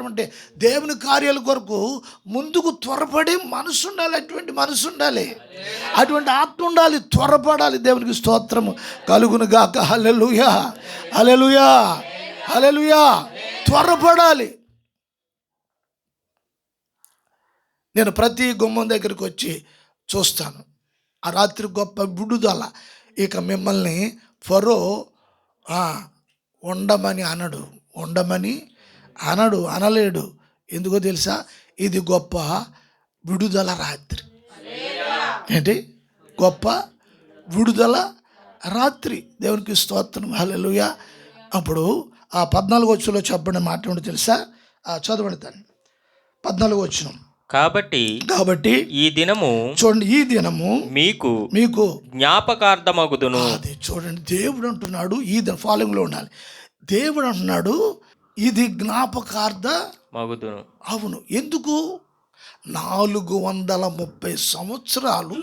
అంటే దేవుని కార్యాల కొరకు ముందుకు త్వరపడే మనసు ఉండాలి. అటువంటి ఆత్మ ఉండాలి, త్వరపడాలి. దేవునికి స్తోత్రము కలుగును గాక. హల్లెలూయా. త్వరపడాలి. నేను ప్రతి గుమ్మం దగ్గరికి వచ్చి చూస్తాను. ఆ రాత్రి గొప్ప విడుదల. ఇక మిమ్మల్ని ఫరో అనలేడు. ఎందుకో తెలుసా? ఇది గొప్ప విడుదల రాత్రి. ఏంటి? గొప్ప విడుదల రాత్రి. దేవునికి స్తోత్రం. హల్లెలూయా. అప్పుడు ఆ 14వ వచనంలో చెప్పండి మాట ఏంటో తెలుసా? చదవండి దాన్ని. 14వ వచనం. కాబట్టి ఈ దినము చూడండి, ఈ దినము మీకు జ్ఞాపకార్థమగుదును. అది చూడండి, దేవుడు అంటున్నాడు, ఈ ఫాలోయింగ్ లో ఉండాలి. దేవుడు అంటున్నాడు, ఇది జ్ఞాపకార్థ మగుదును. అవును. ఎందుకు? 430 సంవత్సరాలు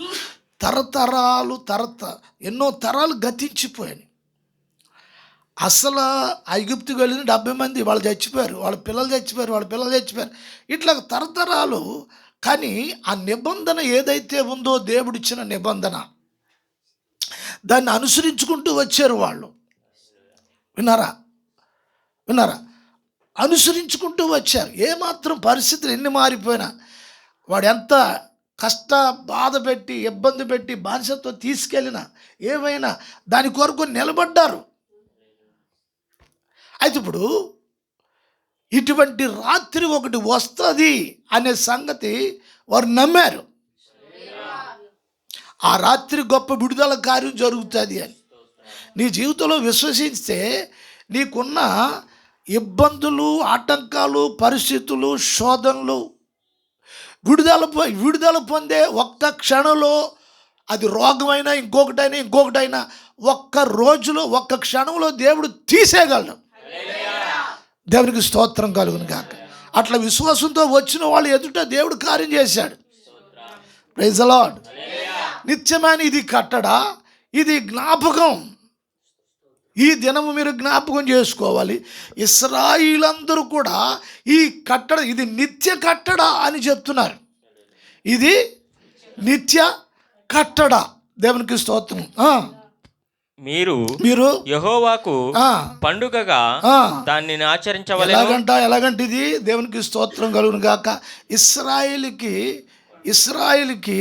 ఎన్నో తరాలు గతించిపోయాయి. అసలు ఐగుప్తుకు వెళ్ళిన 70 మంది వాళ్ళు చచ్చిపోయారు, వాళ్ళ పిల్లలు చచ్చిపోయారు. ఇట్లా తరతరాలు. కానీ ఆ నిబంధన ఏదైతే ఉందో, దేవుడిచ్చిన నిబంధన, దాన్ని అనుసరించుకుంటూ వచ్చారు వాళ్ళు. విన్నారా? అనుసరించుకుంటూ వచ్చారు. ఏమాత్రం పరిస్థితులు ఎన్ని మారిపోయినా, వాడు ఎంత బాధ పెట్టి, ఇబ్బంది పెట్టి, బానిసత్వం తీసుకెళ్ళినా, ఏమైనా దాని కొరకు నిలబడ్డారు. అయితే ఇప్పుడు ఇటువంటి రాత్రి ఒకటి వస్తుంది అనే సంగతి వారు నమ్మారు. ఆ రాత్రి గొప్ప విడుదల కార్యం జరుగుతుంది అని నీ జీవితంలో విశ్వసిస్తే, నీకున్న ఇబ్బందులు, ఆటంకాలు, పరిస్థితులు, శోధనలు విడుదల పొందే ఒక్క క్షణంలో, అది రోగమైనా ఇంకొకటైనా ఒక్క రోజులో, ఒక్క క్షణంలో దేవుడు తీసేయగలడు. దేవునికి స్తోత్రం కలుగును గాక. అట్లా విశ్వాసంతో వచ్చిన వాళ్ళు ఎదుట దేవుడు కార్యం చేశాడు. Praise the lord. నిత్యమైన ఇది కట్టడా, ఇది జ్ఞాపకం. ఈ దినము మీరు జ్ఞాపకం చేసుకోవాలి. ఇశ్రాయేలందరూ కూడా ఈ కట్టడ, ఇది నిత్య కట్టడ అని చెప్తున్నారు. ఇది నిత్య కట్టడ. దేవునికి స్తోత్రం. మీరు యెహోవాకు పండుగగా దాన్ని ఆచరించవలెను. ఎలాగంటే ఇది దేవునికి స్తోత్రం కలుగును గాక. ఇశ్రాయేలుకి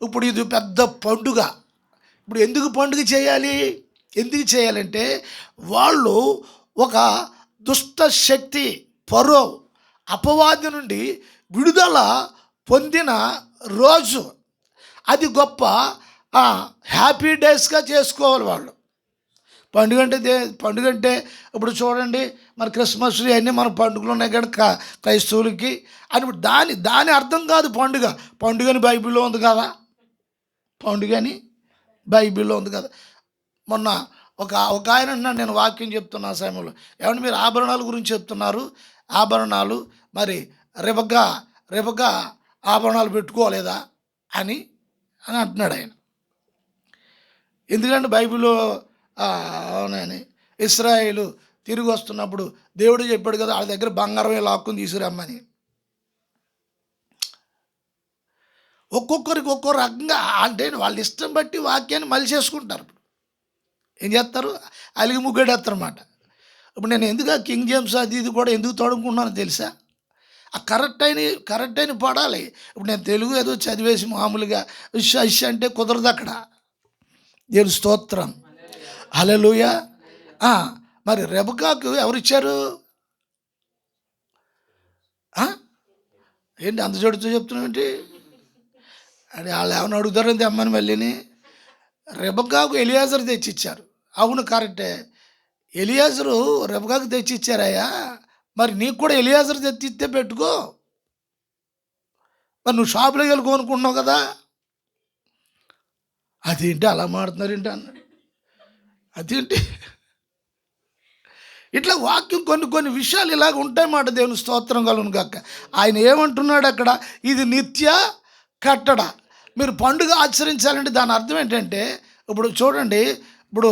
ఇప్పుడు ఇది పెద్ద పండుగ. ఇప్పుడు ఎందుకు పండుగ చేయాలి? ఎందుకు చేయాలంటే వాళ్ళు ఒక దుష్ట శక్తి ఫరో అపవాది నుండి విడుదల పొందిన రోజు. అది గొప్ప హ్యాపీ డేస్గా చేసుకోవాలి వాళ్ళు. పండుగ అంటే ఇప్పుడు చూడండి, మన క్రిస్మస్లు అన్నీ మన పండుగలు ఉన్నాయి కనుక క్రైస్తవులకి అని దాని అర్థం కాదు పండుగ అని బైబిల్లో ఉంది కదా. పండుగ అని బైబిల్లో ఉంది కదా. మొన్న ఒక ఆయన అన్నాడు, నేను వాక్యం చెప్తున్నా సమయంలో, ఏమంటే మీరు ఆభరణాల గురించి చెప్తున్నారు, ఆభరణాలు మరి రేపగా ఆభరణాలు పెట్టుకోలేదా అని అంటున్నాడు ఆయన. ఎందుకంటే బైబిల్లో అవునని ఇశ్రాయేలు తిరిగి వస్తున్నప్పుడు దేవుడు చెప్పాడు కదా, వాళ్ళ దగ్గర బంగారమే లాక్కుని తీసుకురమ్మని. ఒక్కొక్కరికి ఒక్కో రకంగా అంటే వాళ్ళ ఇష్టం బట్టి వాక్యాన్ని మలిచేసుకుంటారు. ఏం చేస్తారు? అలిగి ముగ్గడేస్తారన్నమాట. ఇప్పుడు నేను ఎందుకు కింగ్ జేమ్స్ అది ఇది కూడా ఎందుకు తోడుకుంటున్నాను తెలుసా? ఆ కరెక్ట్ అయిన పడాలి. ఇప్పుడు నేను తెలుగు ఏదో చదివేసి మామూలుగా ఇష్ అంటే కుదరదు అక్కడ. దేవుని స్తోత్రం, హల్లెలూయా. మరి రెబెకాకు ఎవరిచ్చారు? ఏంటి అంత జడుతూ చెప్తున్నావు ఏంటి అని వాళ్ళు ఏమైనా అడుగుతారని తెమ్మని మళ్ళీని. రెబెకాకు ఎలియాజరు తెచ్చిచ్చారు. అవును, కరెక్టే, ఎలియాజరు రెబెకాకు తెచ్చిచ్చారయ్యా. మరి నీకు కూడా ఎలియాజరు తెచ్చిస్తే పెట్టుకో. మరి నువ్వు షాపులోకి వెళ్ళి కొనుక్కుంటున్నావు కదా. అదేంటి అలా మాడుతున్నారు ఏంటి అన్నాడు. అదేంటి ఇట్లా వాక్యం కొన్ని విషయాలు ఇలాగ ఉంటాయన్నమాట. దేవుని స్తోత్రం కలుగును గాక. ఆయన ఏమంటున్నాడు అక్కడ? ఇది నిత్య కట్టడ. మీరు పండుగ ఆచరించాలంటే దాని అర్థం ఏంటంటే, ఇప్పుడు చూడండి, ఇప్పుడు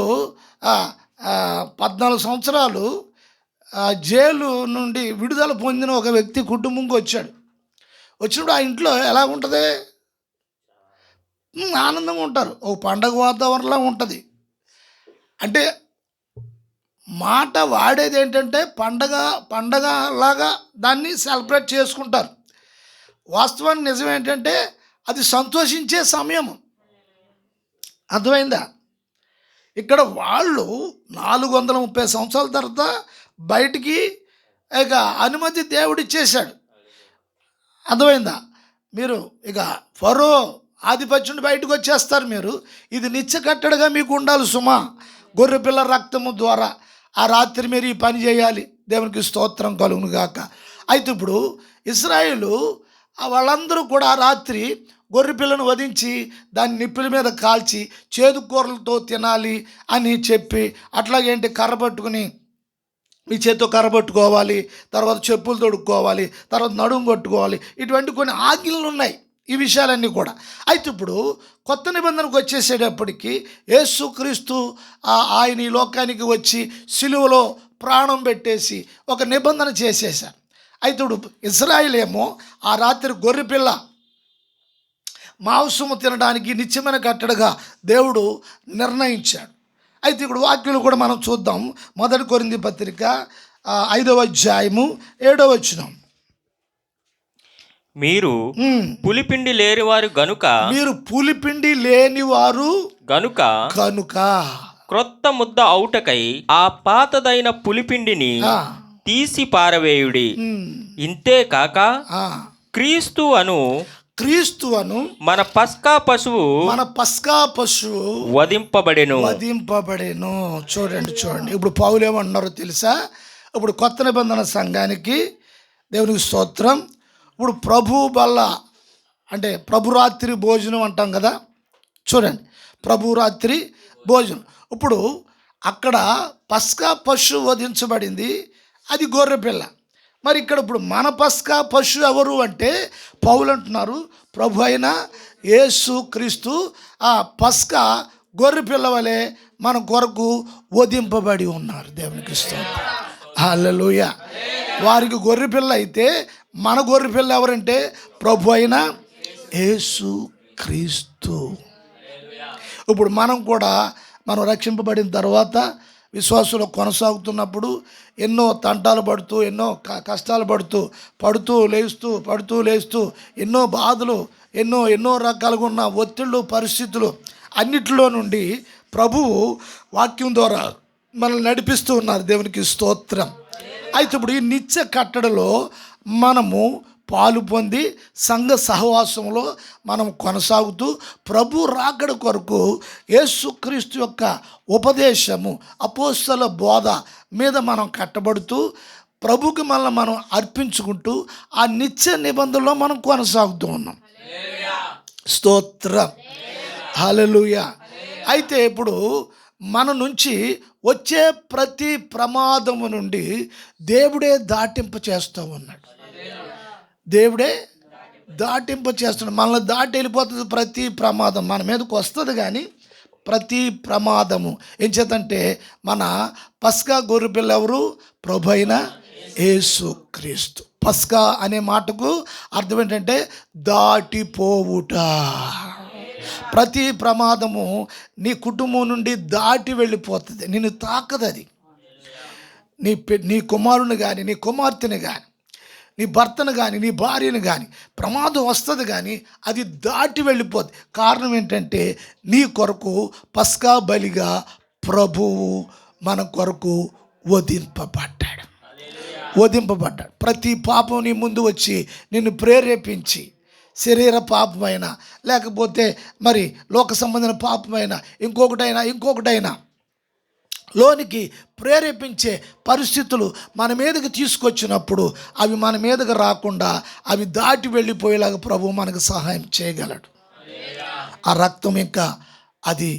14 సంవత్సరాలు జైలు నుండి విడుదల పొందిన ఒక వ్యక్తి కుటుంబంకి వచ్చినప్పుడు ఆ ఇంట్లో ఎలా ఉంటుంది? ఆనందంగా ఉంటారు. ఒక పండగ వాతావరణంలా ఉంటుంది. అంటే మాట వాడేది ఏంటంటే పండగలాగా దాన్ని సెలబ్రేట్ చేసుకుంటారు. వాస్తవానికి నిజం ఏంటంటే అది సంతోషించే సమయం. అర్థమైందా? ఇక్కడ వాళ్ళు 430 సంవత్సరాల తర్వాత బయటికి ఇక అనుమతి దేవుడిచ్చేశాడు. అర్థమైందా? మీరు ఇక ఫరో ఆధిపత్యం బయటకు వచ్చేస్తారు. మీరు ఇది నిత్య కట్టడగా మీకు ఉండాలి సుమా. గొర్రెపిల్ల రక్తము ద్వారా ఆ రాత్రి మీరు ఈ పని చేయాలి. దేవునికి స్తోత్రం కలుగును గాక. అయితే ఇప్పుడు ఇశ్రాయేలు వాళ్ళందరూ కూడా ఆ రాత్రి గొర్రెపిల్లను వధించి దాన్ని నిప్పుల మీద కాల్చి చేదు కూరలతో తినాలి అని చెప్పి, అట్లాగేంటి కర్ర పట్టుకుని మీ చేతితో కర్ర పట్టుకోవాలి, తర్వాత చెప్పులు తొడుక్కోవాలి, తర్వాత నడుము కొట్టుకోవాలి. ఇటువంటి కొన్ని ఆజ్ఞలు ఉన్నాయి, ఈ విషయాలన్నీ కూడా. అయితే ఇప్పుడు కొత్త నిబంధనకు వచ్చేసేటప్పటికి యేసుక్రీస్తు ఆయన ఈ లోకానికి వచ్చి సిలువలో ప్రాణం పెట్టేసి ఒక నిబంధన చేసేశారు. అయితే ఇప్పుడు ఇశ్రాయేలు ఏమో ఆ రాత్రి గొర్రెపిల్ల మాంసము తినడానికి నిత్యమైన కట్టడగా దేవుడు నిర్ణయించాడు. అయితే ఇప్పుడు వాక్యులు కూడా మనం చూద్దాం. 1 కొరింథీ పత్రిక 5వ అధ్యాయము 7వ వచనం. మీరు పులిపిండి లేనివారు గనుక, మీరు పులిపిండి లేనివారు గనుక క్రొత్త ముద్ద అవుటకై ఆ పాతదైన పులిపిండిని తీసి పారవేయుడి. ఇంతే కాక క్రీస్తు అను మన పస్కా పశువు వధింపబడెను. చూడండి ఇప్పుడు పౌలు ఏమన్నారో తెలుసా? ఇప్పుడు కొత్త నిబంధన సంఘానికి దేవునికి స్తోత్రం. ఇప్పుడు ప్రభు బల్ల అంటే ప్రభురాత్రి భోజనం అంటాం కదా. చూడండి, ప్రభురాత్రి భోజనం. ఇప్పుడు అక్కడ పస్కా పశువు వధించబడింది, అది గొర్రెపిల్ల. మరి ఇక్కడ ఇప్పుడు మన పస్కా పశువు ఎవరు అంటే పౌలు అంటున్నారు ప్రభు అయిన యేసు క్రీస్తు ఆ పస్కా గొర్రె పిల్లవలే మన కొరకు వధింపబడి ఉన్నారు. దేవునికి స్తోత్రం. హల్లెలూయా. వారికి గొర్రె పిల్ల అయితే మన గొర్రె పిల్ల ఎవరంటే ప్రభు అయిన యేసు క్రీస్తు. ఇప్పుడు మనం రక్షింపబడిన తర్వాత విశ్వాసంలో కొనసాగుతున్నప్పుడు ఎన్నో తంటాలు పడుతూ, ఎన్నో కష్టాలు పడుతూ లేస్తూ ఎన్నో బాధలు, ఎన్నో రకాలుగా ఉన్న ఒత్తిళ్ళు, పరిస్థితులు అన్నిటిలో నుండి ప్రభువు వాక్యం ద్వారా మనల్ని నడిపిస్తూ ఉన్నారు. దేవునికి స్తోత్రం. అయితే ఇప్పుడు ఈ నిత్య కట్టడలో మనము పాలు పొంది సంఘ సహవాసంలో మనం కొనసాగుతూ ప్రభు రాకడ కొరకు యేసుక్రీస్తు యొక్క ఉపదేశము, అపోస్తల బోధ మీద మనం కట్టబడుతూ ప్రభుకి మనల్ని మనం అర్పించుకుంటూ ఆ నిత్య నిబంధనలో మనం కొనసాగుతూ ఉన్నాం. స్తోత్రం. హల్లెలూయా. అయితే ఇప్పుడు మన నుంచి వచ్చే ప్రతి ప్రమాదము నుండి దేవుడే దాటింప చేస్తూ ఉన్నాడు. దేవుడే దాటింప చేస్తున్నాడు. మనల్ని దాటి వెళ్ళిపోతుంది ప్రతి ప్రమాదం మన మీదకి వస్తుంది. కానీ ప్రతి ప్రమాదము ఏం చేతంటే మన పస్కా గొర్రెపిల్ల ఎవరు? ప్రభు అయిన యేసు క్రీస్తు. పస్కా అనే మాటకు అర్థం ఏంటంటే దాటిపోవుట. ప్రతి ప్రమాదము నీ కుటుంబం నుండి దాటి వెళ్ళిపోతుంది, నిన్ను తాకదు. అది నీ కుమారుని కానీ, నీ కుమార్తెని కానీ, నీ భర్తను కానీ, నీ భార్యను కానీ ప్రమాదం వస్తుంది, కానీ అది దాటి వెళ్ళిపోద్ది. కారణం ఏంటంటే నీ కొరకు పస్కా బలిగా ప్రభువు మన కొరకు వధింపబడ్డాడు. ప్రతి పాపం నీ ముందు వచ్చి నిన్ను ప్రేరేపించి, శరీర పాపమైనా లేకపోతే మరి లోక సంబంధమైన పాపమైనా ఇంకొకటైనా లోనికి ప్రేరేపించే పరిస్థితులు మన మీదకి తీసుకొచ్చినప్పుడు అవి మన మీదకి రాకుండా అవి దాటి వెళ్ళిపోయేలాగా ప్రభువు మనకు సహాయం చేయగలడు. ఆ రక్తం ఇంకా అది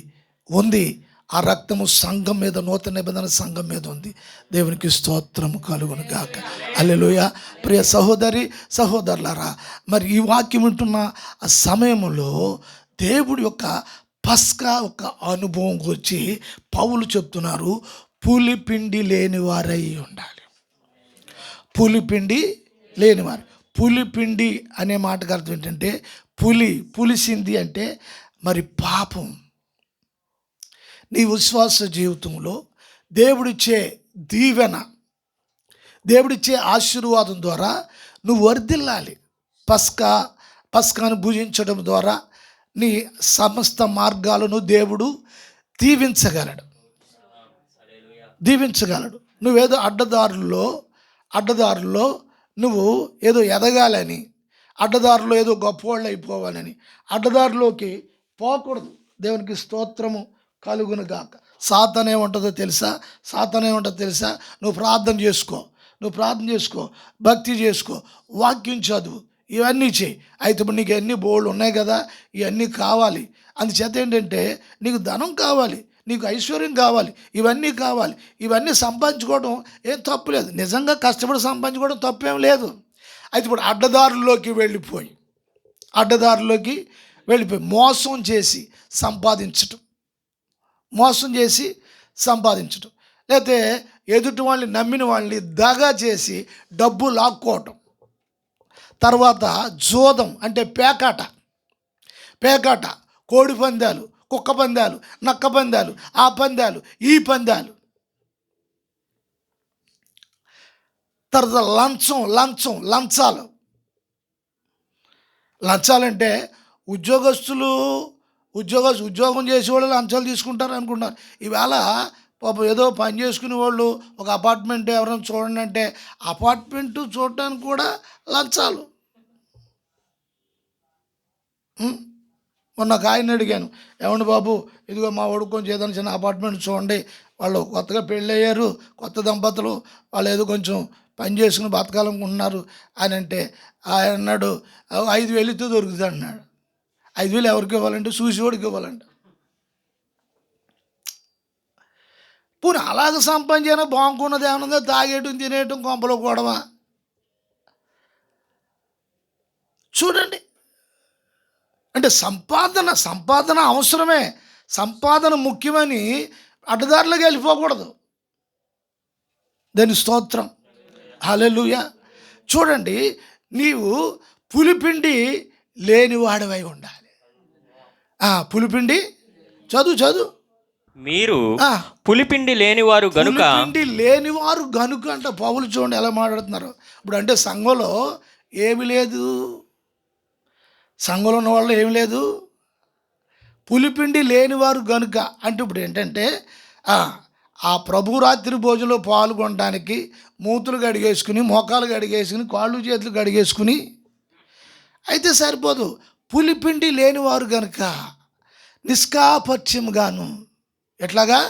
ఉంది. ఆ రక్తము సంఘం మీద, నూతన నిబంధన సంఘం మీద ఉంది. దేవునికి స్తోత్రము కలుగును గాక. హల్లెలూయా. ప్రియ సహోదరులారా, మరి ఈ వాక్యం వింటున్న ఆ సమయంలో దేవుడి యొక్క పస్కా ఒక అనుభవం గురించి పౌలు చెప్తున్నారు. పులిపిండి లేనివారై ఉండాలి. పులిపిండి లేనివారు. పులిపిండి అనే మాటకు అర్థం ఏంటంటే పులిసింది అంటే మరి పాపం. నీ విశ్వాస జీవితంలో దేవుడిచ్చే దీవెన, దేవుడిచ్చే ఆశీర్వాదం ద్వారా నువ్వు వర్ధిల్లాలి. పస్కాను భుజించడం ద్వారా నీ సమస్త మార్గాలను దేవుడు దీవించగలడు. నువ్వేదో అడ్డదారుల్లో నువ్వు ఏదో ఎదగాలని, అడ్డదారులో ఏదో గొప్పవాళ్ళు అయిపోవాలని అడ్డదారిలోకి పోకూడదు. దేవునికి స్తోత్రము కలుగును గాక. సాతాను ఏముంటుందో తెలుసా? నువ్వు ప్రార్థన చేసుకో, భక్తి చేసుకో, వాక్యం చదువు, ఇవన్నీ చేయి. అయితే ఇప్పుడు నీకు ఎన్ని బోళ్ళు ఉన్నాయి కదా, ఇవన్నీ కావాలి. అందుచేత ఏంటంటే నీకు ధనం కావాలి, నీకు ఐశ్వర్యం కావాలి, ఇవన్నీ కావాలి. ఇవన్నీ సంపాదించుకోవడం ఏం తప్పు లేదు. నిజంగా కష్టపడి సంపాదించుకోవడం తప్పేం లేదు. అయితే ఇప్పుడు అడ్డదారుల్లోకి వెళ్ళిపోయి మోసం చేసి సంపాదించటం, లేకపోతే ఎదుటి వాళ్ళని నమ్మిన వాళ్ళని దగా చేసి డబ్బు లాక్కోవటం, తర్వాత జోదం అంటే పేకాట, కోడి పందాలు, కుక్క పందాలు, నక్క పందాలు, ఆ పందాలు, ఈ పందాలు, తర్వాత లంచాలంటే ఉద్యోగం చేసేవాళ్ళు లంచాలు తీసుకుంటారు అనుకుంటారు. ఈవేళ పాపం ఏదో పని చేసుకునే వాళ్ళు ఒక అపార్ట్మెంట్ ఎవరైనా చూడండి అంటే అపార్ట్మెంటు చూడటానికి కూడా లంచాలు. మొన్న ఒక ఆయన అడిగాను, ఏమండి బాబు, ఇదిగో మా వాడు కొంచెం ఏదైనా చిన్న అపార్ట్మెంట్ చూడండి, వాళ్ళు కొత్తగా పెళ్ళయ్యారు, కొత్త దంపతులు, వాళ్ళు ఏదో కొంచెం పని చేసుకుని బతకాలనుకుంటున్నారు అని అంటే ఆయన అన్నాడు, 5,000 దొరుకుతుంది అన్నాడు. 5,000 ఎవరికి ఇవ్వాలంటే చూసేవాడికి ఇవ్వాలంట. పోనీ అలాగ సంపాదించినా బాగున్నది ఏమన్నా, తాగేయటం తినేయటం కొంపలో కూడవా? చూడండి, అంటే సంపాదన అవసరమే, సంపాదన ముఖ్యమని అడ్డదారిలోకి వెళ్ళిపోకూడదు. దాని స్తోత్రం, హల్లెలూయా. చూడండి, నీవు పులిపిండి లేనివాడివై ఉండాలి. పులిపిండి చదువు మీరు పులిపిండి లేనివారు గనుక. పులిపిండి లేనివారు గనుక అంటే పౌలు చూడండి ఎలా మాట్లాడుతున్నారు. ఇప్పుడు అంటే సంఘంలో ఏమి లేదు, సంఘంలో ఉన్న వాళ్ళు ఏమి లేదు, పులిపిండి లేనివారు గనుక అంటే ఇప్పుడు ఏంటంటే ఆ ప్రభు రాత్రి భోజనంలో పాల్గొనడానికి మూతులు కడిగేసుకుని, మోకాలు కడిగేసుకుని, కాళ్ళు చేతులు కడిగేసుకుని అయితే సరిపోదు. పులిపిండి లేనివారు గనుక నిష్కాపట్యముగాను ఎలాగా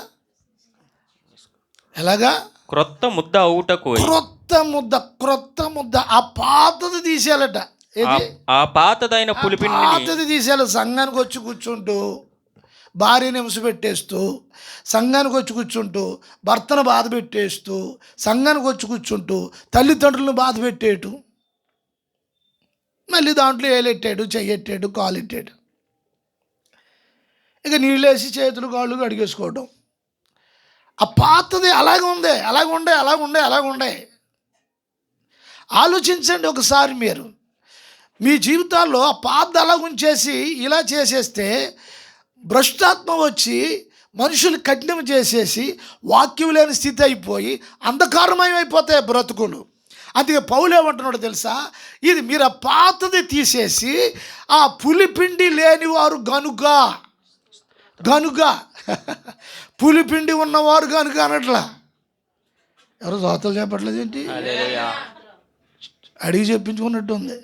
క్రొత్త ముద్ద అవుటకు. క్రొత్త ముద్ద ఆ పాతది తీసేయాలట. ఆ పాతదైన పులిపిండి తీసేయాలి. సంఘానికి వచ్చి కూర్చుంటూ భార్యని హింస పెట్టేస్తూ, సంఘానికి వచ్చి కూర్చుంటూ భర్తను బాధ పెట్టేస్తూ, సంఘానికి వచ్చి కూర్చుంటూ తల్లిదండ్రులను బాధ పెట్టేయటం, మళ్ళీ దాంట్లో ఏలెట్టాడు, చెయ్యెట్టాడు, కాలు ఎట్టాడు, ఇక నీళ్ళేసి చేతులు కాళ్ళు కడిగేసుకోవడం. ఆ పాతది అలాగే ఉండే. ఆలోచించండి ఒకసారి మీరు మీ జీవితాల్లో ఆ పాత అలా ఉంచేసి ఇలా చేసేస్తే భ్రష్టాత్మ వచ్చి మనుషులు కఠినం చేసేసి వాక్యం లేని స్థితి అయిపోయి అంధకారమయమైపోతాయి బ్రతుకులు. అందుకే పౌలు ఏమంటున్నాడు తెలుసా, ఇది మీరు ఆ పాతది తీసేసి ఆ పులిపిండి లేనివారు గనుక పులిపిండి ఉన్నవారు కనుక అనట్లా. ఎవరు సోతలు చెప్పట్లేదు ఏంటి, అడిగి చెప్పించుకున్నట్టు ఉంది.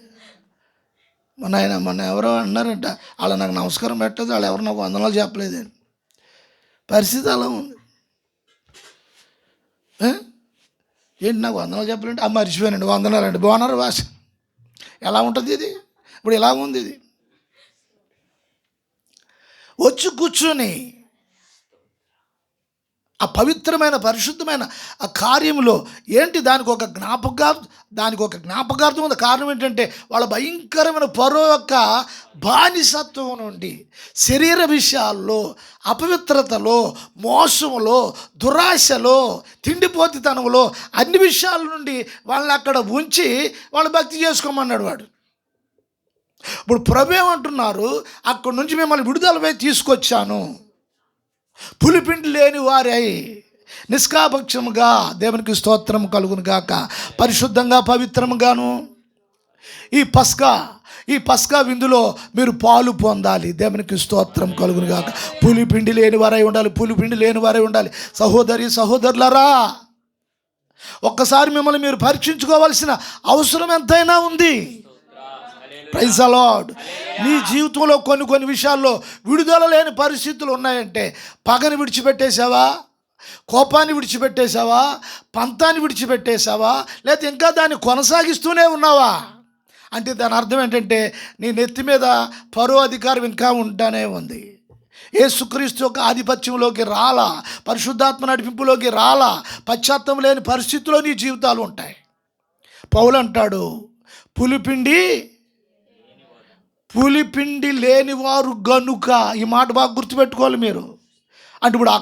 మొన్న ఎవరో అన్నారంట, వాళ్ళు నాకు నమస్కారం పెట్టలేదు, వాళ్ళు ఎవరు నాకు వందనాలు చెప్పలేదని. పరిస్థితి అలా ఉంది. ఏంటి నాకు వందనాలు చెప్పలేండి, మర్చిపోయానండి, వందనాలండి, బాగున్నారు భాష. ఎలా ఉంటుంది ఇది? ఇప్పుడు ఎలా ఉంది ఇది? వచ్చి కూర్చొని ఆ పవిత్రమైన పరిశుద్ధమైన ఆ కార్యంలో ఏంటి దానికి ఒక జ్ఞాపకార్థం ఉంది. కారణం ఏంటంటే వాళ్ళ భయంకరమైన పరో యొక్క బానిసత్వం నుండి శరీర విషయాల్లో, అపవిత్రతలో, మోసములో, దురాశలో, తిండిపోతితనంలో అన్ని విషయాల నుండి వాళ్ళని అక్కడ ఉంచి వాళ్ళు భక్తి చేసుకోమన్నాడు వాడు. ఇప్పుడు ప్రభు ఏమంటున్నారు, అక్కడి నుంచి మిమ్మల్ని విడుదలపై తీసుకొచ్చాను, పులిపిండి లేని వారై నిష్కాపక్షముగా దేవునికి స్తోత్రం కలుగును గాక, పరిశుద్ధంగా పవిత్రముగాను ఈ పస్కా విందులో మీరు పాలు పొందాలి. దేవునికి స్తోత్రం కలుగును గాక. పులిపిండి లేని వారై ఉండాలి. సహోదరులారా, ఒక్కసారి మిమ్మల్ని మీరు పరీక్షించుకోవాల్సిన అవసరం ఎంతైనా ఉంది. Praise the lord. నీ జీవితంలో కొన్ని విషయాల్లో విడుదల లేని పరిస్థితులు ఉన్నాయంటే, పగని విడిచిపెట్టేశావా, కోపాన్ని విడిచిపెట్టేశావా, పంతాన్ని విడిచిపెట్టేశావా, లేకపోతే ఇంకా దాన్ని కొనసాగిస్తూనే ఉన్నావా అంటే దాని అర్థం ఏంటంటే నీ నెత్తి మీద పరో అధికారం ఇంకా ఉంటానే ఉంది. యేసుక్రీస్తు యొక్క ఆధిపత్యంలోకి రాలా, పరిశుద్ధాత్మ నడిపింపులోకి రాలా, పశ్చాత్తం లేని పరిస్థితుల్లో నీ జీవితాలు ఉంటాయి. పౌలు అంటాడు, పులిపిండి లేనివారు గనుక. ఈ మాట బాగా గుర్తుపెట్టుకోవాలి మీరు. అంటే ఇప్పుడు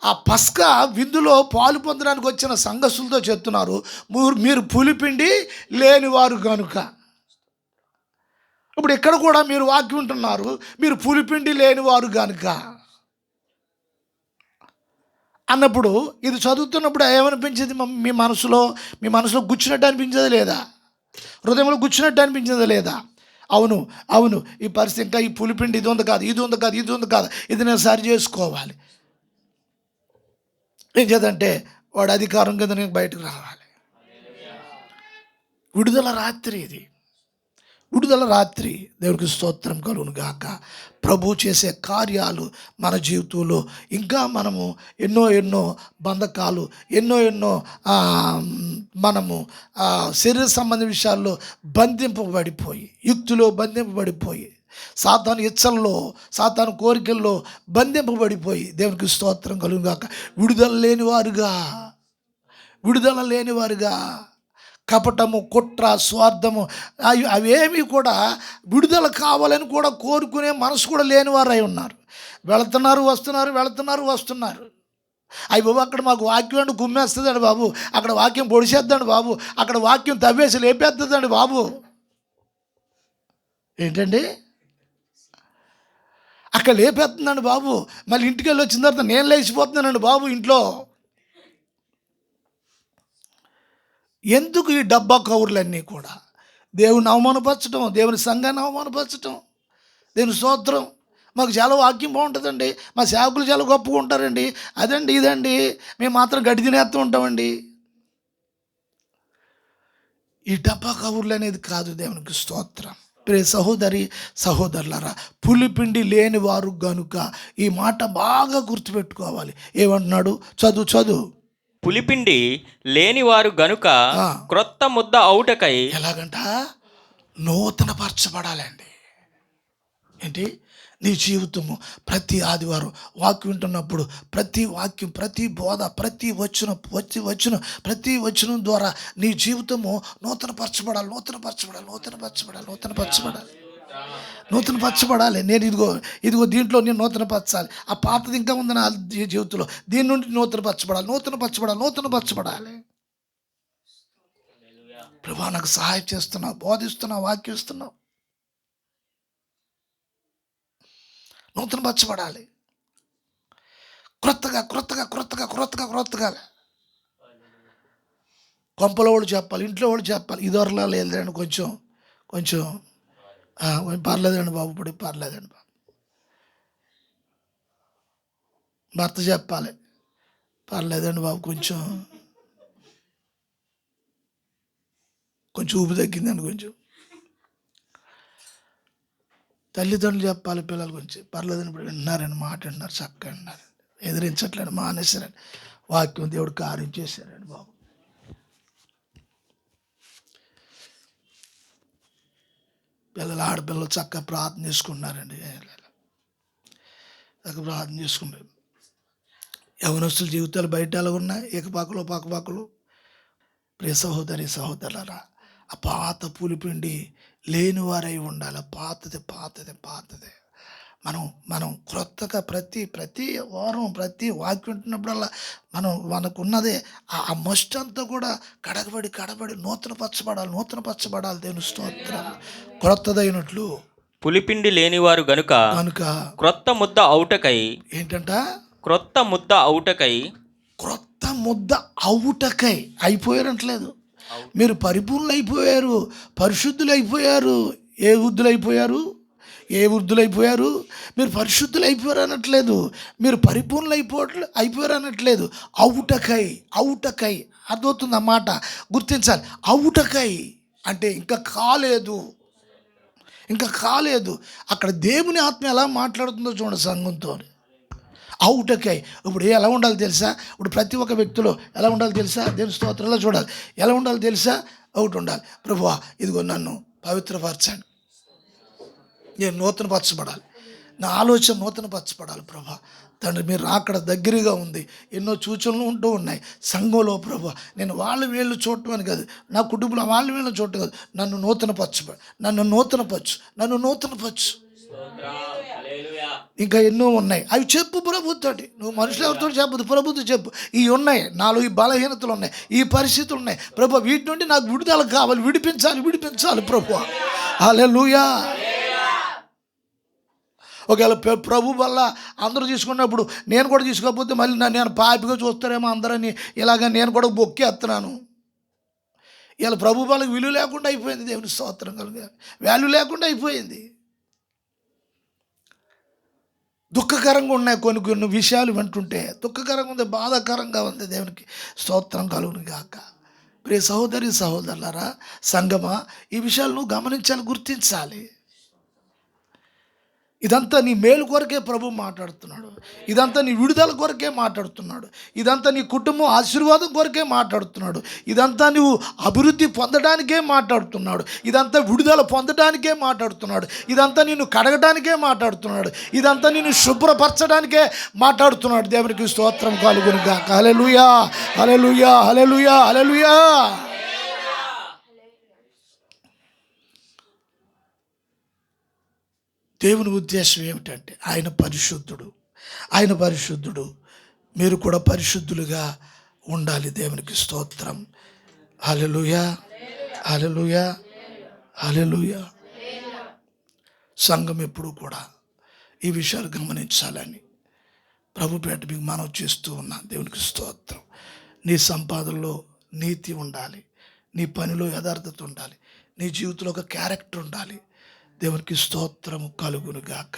ఆ పస్కా విందులో పాలు పొందడానికి వచ్చిన సంఘస్థులతో చెప్తున్నారు, మీరు పులిపిండి లేనివారు గనుక. ఇప్పుడు ఇక్కడ కూడా మీరు వాక్యం వింటున్నారు, మీరు పులిపిండి లేనివారు గనుక అన్నప్పుడు ఇది చదువుతున్నప్పుడు ఏమనిపించింది? మీ మనసులో గుచ్చినట్టు అనిపించదా లేదా? హృదయంలో గుచ్చినట్టు అనిపించిందా లేదా? అవును ఈ పరిస్థితి ఇంకా ఈ పులిపిండి ఇది ఉంది కాదు, ఇది నేను సరి చేసుకోవాలి. ఏం చేద్దంటే వాడు అధికారం కింద నేను బయటకు రావాలి. విడుదల రాత్రి దేవుడికి స్తోత్రం కలుగును గాక. ప్రభు చేసే కార్యాలు మన జీవితంలో ఇంకా మనము ఎన్నో బంధకాలు, ఎన్నో మనము శరీర సంబంధ విషయాల్లో బంధింపబడిపోయి, యుక్తిలో బంధింపబడిపోయి, సాతాను ఇచ్చల్లో, సాతాను కోరికల్లో బంధింపబడిపోయి దేవునికి స్తోత్రం కలుగును గాక. విడుదల లేనివారుగా కపటము, కుట్ర, స్వార్థము అవేమీ కూడా విడుదల కావాలని కూడా కోరుకునే మనసు కూడా లేని వారై ఉన్నారు. వెళుతున్నారు వస్తున్నారు. అయ్యి బాబు అక్కడ మాకు వాక్యం అంటే గుమ్మేస్తుందండి బాబు, అక్కడ వాక్యం పొడిచేద్దండి బాబు, అక్కడ వాక్యం తవ్వేసి లేపేస్తుందండి బాబు. ఏంటండి అక్కడ లేపేస్తుందండి బాబు, మళ్ళీ ఇంటికి వెళ్ళి వచ్చిన తర్వాత నేను లేచిపోతున్నానండి బాబు ఇంట్లో. ఎందుకు ఈ డబ్బా కౌర్లన్నీ కూడా? దేవుని అవమానపరచడం, దేవుని సంఘాన్ని అవమానపరచడం. దేవుని స్తోత్రం. మాకు చాలా వాక్యం బాగుంటుందండి, మా సేవకులు చాలా గొప్పగా ఉంటారండి, అదండి ఇదండి, మేము మాత్రం గడ్డి తినేస్తూ ఉంటామండి. ఈ డబ్బా కబుర్లు అనేది కాదు. దేవునికి స్తోత్రం. ప్రియ సహోదరి సహోదరులారా, పులిపిండి లేని వారు గనుక, ఈ మాట బాగా గుర్తుపెట్టుకోవాలి. ఏమంటున్నాడు? చదువు. పులిపిండి లేనివారు గనుక క్రొత్త ముద్ద అవుటకై. ఎలాగంట? నూతన పరచబడాలండి. ఏంటి? నీ జీవితము ప్రతి ఆదివారం వాక్యం వింటున్నప్పుడు ప్రతి వాక్యం, ప్రతి బోధ, ప్రతి వచనం ద్వారా నీ జీవితము నూతన పరచబడాలి. నేను ఇదిగో దీంట్లో నేను నూతన పరచాలి, ఆ పాతది ఇంకా ఉంది నా జీవితంలో, దీని నుండి నూతన పరచబడాలి. ప్రభువా నాకు సహాయం చేస్తున్నావు, బోధిస్తున్నావు, వాక్యం ఇస్తున్నావు. నూతన పరచబడాలి. క్రొత్తగా కొంపలో వాళ్ళు చెప్పాలి, ఇంట్లో వాళ్ళు చెప్పాలి. ఇదివరలా లేదండి, కొంచెం పర్లేదండి బాబు, ఇప్పుడు పర్లేదండి బాబు. భర్త చెప్పాలి, పర్లేదండి బాబు, కొంచెం ఊపి తగ్గిందండి. కొంచెం తల్లిదండ్రులు చెప్పాలి పిల్లల గురించి, పర్లేదని ఇప్పుడు వింటున్నారండి, మాట వింటున్నారు, చక్కగా వింటున్నారు, ఎదిరించట్లేదు, మానేశారండి, వాక్యం దేవుడు కార్యం చేశారండి బాబు. ఆడపిల్లలు చక్కగా ప్రార్థన చేసుకుంటున్నారండి, చక్కగా ప్రార్థన చేసుకుంటారు. యవనస్తుల జీవితాలు బయట ఎలా ఉన్నాయి? పక్కపాకలు. ప్రియ సహోదరి సహోదరులారా, ఆ పాత పులిపిండి లేని వారై ఉండాలి. పాతదే. మనం క్రొత్తగా ప్రతి వారం ప్రతి వాక్యం వింటున్నప్పుడల్లా మనకున్నదే ఆ మస్ట్ అంతా కూడా కడగబడి నూతన పరచబడాలి. దేవుని స్తోత్రం. క్రొత్తదైనట్లు పులిపిండి లేనివారు గనుక క్రొత్త ముద్ద అవుటకై. ఏంటంట? క్రొత్త ముద్ద అవుటకై. అయిపోయారంటలేదు. మీరు పరిపూర్ణులు అయిపోయారు, పరిశుద్ధులు అయిపోయారు. ఏ వృద్ధులు అయిపోయారు? మీరు పరిశుద్ధులు అయిపోయారు అనట్లేదు, మీరు పరిపూర్ణులు అయిపోయారు అనట్లేదు. అవుటకై. అర్థమవుతుంది అన్నమాట, గుర్తించాలి. అవుటకై అంటే ఇంకా కాలేదు. అక్కడ దేవుని ఆత్మ ఎలా మాట్లాడుతుందో చూడండి సంఘంతో. అవుటకై. ఇప్పుడు ఎలా ఉండాలి తెలుసా? ఇప్పుడు ప్రతి ఒక్క వ్యక్తిలో ఎలా ఉండాలి తెలుసా? దేవుని స్తోత్రంలో చూడాలి. ఎలా ఉండాలి తెలుసా? ఒకటి ఉండాలి, ప్రభువా ఇదిగో నన్ను పవిత్రపరచండి, నేను నూతనపరచబడాలి, నా ఆలోచన నూతనపరచబడాలి. ప్రభా తండ్రి, మీరు అక్కడ దగ్గరగా ఉంది, ఎన్నో సూచనలు ఉంటూ ఉన్నాయి సంఘంలో. ప్రభా నేను వాళ్ళ వీళ్ళు చూడటం అని కాదు, నా కుటుంబంలో వాళ్ళ వీళ్ళని చూడటం కాదు, నన్ను నూతనపరచు. ఇంకా ఎన్నో ఉన్నాయి, అవి చెప్పు ప్రభుతోటి. నువ్వు మనుషులు ఎవరితో చెప్పదు, ప్రభుత్వం చెప్పు. ఇవి ఉన్నాయి, నాలో ఈ బలహీనతలు ఉన్నాయి, ఈ పరిస్థితులు ఉన్నాయి ప్రభు, వీటి నుండి నాకు విడుదల కావాలి, విడిపించాలి ప్రభు. హల్లెలూయా. ఒకవేళ ప్రభు వల్ల అందరూ తీసుకున్నప్పుడు నేను కూడా తీసుకోకపోతే మళ్ళీ నేను పాపిగా చూస్తారేమో అందరని ఇలాగ నేను కూడా బొక్కేస్తున్నాను. ఇలా ప్రభు వాళ్ళకి విలువ లేకుండా అయిపోయింది. దేవుని స్తోత్రం కలుగు, వాల్యూ లేకుండా అయిపోయింది. దుఃఖకరంగా ఉన్నాయి కొన్ని విషయాలు వింటుంటే, దుఃఖకరంగా ఉంది, బాధాకరంగా ఉంది. దేవునికి స్తోత్రం కలుగును గాక. ప్రియ సహోదరి సహోదరులారా, సంగమా, ఈ విషయాలు నువ్వు గమనించాలి, గుర్తించాలి. ఇదంతా నీ మేలు కొరకే ప్రభు మాట్లాడుతున్నాడు, ఇదంతా నీ విడుదల కొరకే మాట్లాడుతున్నాడు, ఇదంతా నీ కుటుంబం ఆశీర్వాదం కొరకే మాట్లాడుతున్నాడు, ఇదంతా నువ్వు అభివృద్ధి పొందడానికే మాట్లాడుతున్నాడు, ఇదంతా విడుదల పొందడానికే మాట్లాడుతున్నాడు, ఇదంతా నిన్ను కడగడానికే మాట్లాడుతున్నాడు, ఇదంతా నిన్ను శుభ్రపరచడానికే మాట్లాడుతున్నాడు. దేవునికి స్తోత్రం కలుగును గాక. హల్లెలూయా. దేవుని ఉద్దేశం ఏమిటంటే ఆయన పరిశుద్ధుడు, ఆయన పరిశుద్ధుడు. మీరు కూడా పరిశుద్ధులుగా ఉండాలి. దేవునికి స్తోత్రం. హల్లెలూయా, హల్లెలూయా, హల్లెలూయా. సంఘం ఎప్పుడు కూడా ఈ విషయాలు గమనించాలని ప్రభుపేట మీకు మనవి చేస్తూ ఉన్నాను. దేవునికి స్తోత్రం. నీ సంపాదనలో నీతి ఉండాలి, నీ పనిలో యథార్థత ఉండాలి, నీ జీవితంలో ఒక క్యారెక్టర్ ఉండాలి. దేవునికి స్తోత్రము కలుగును గాక.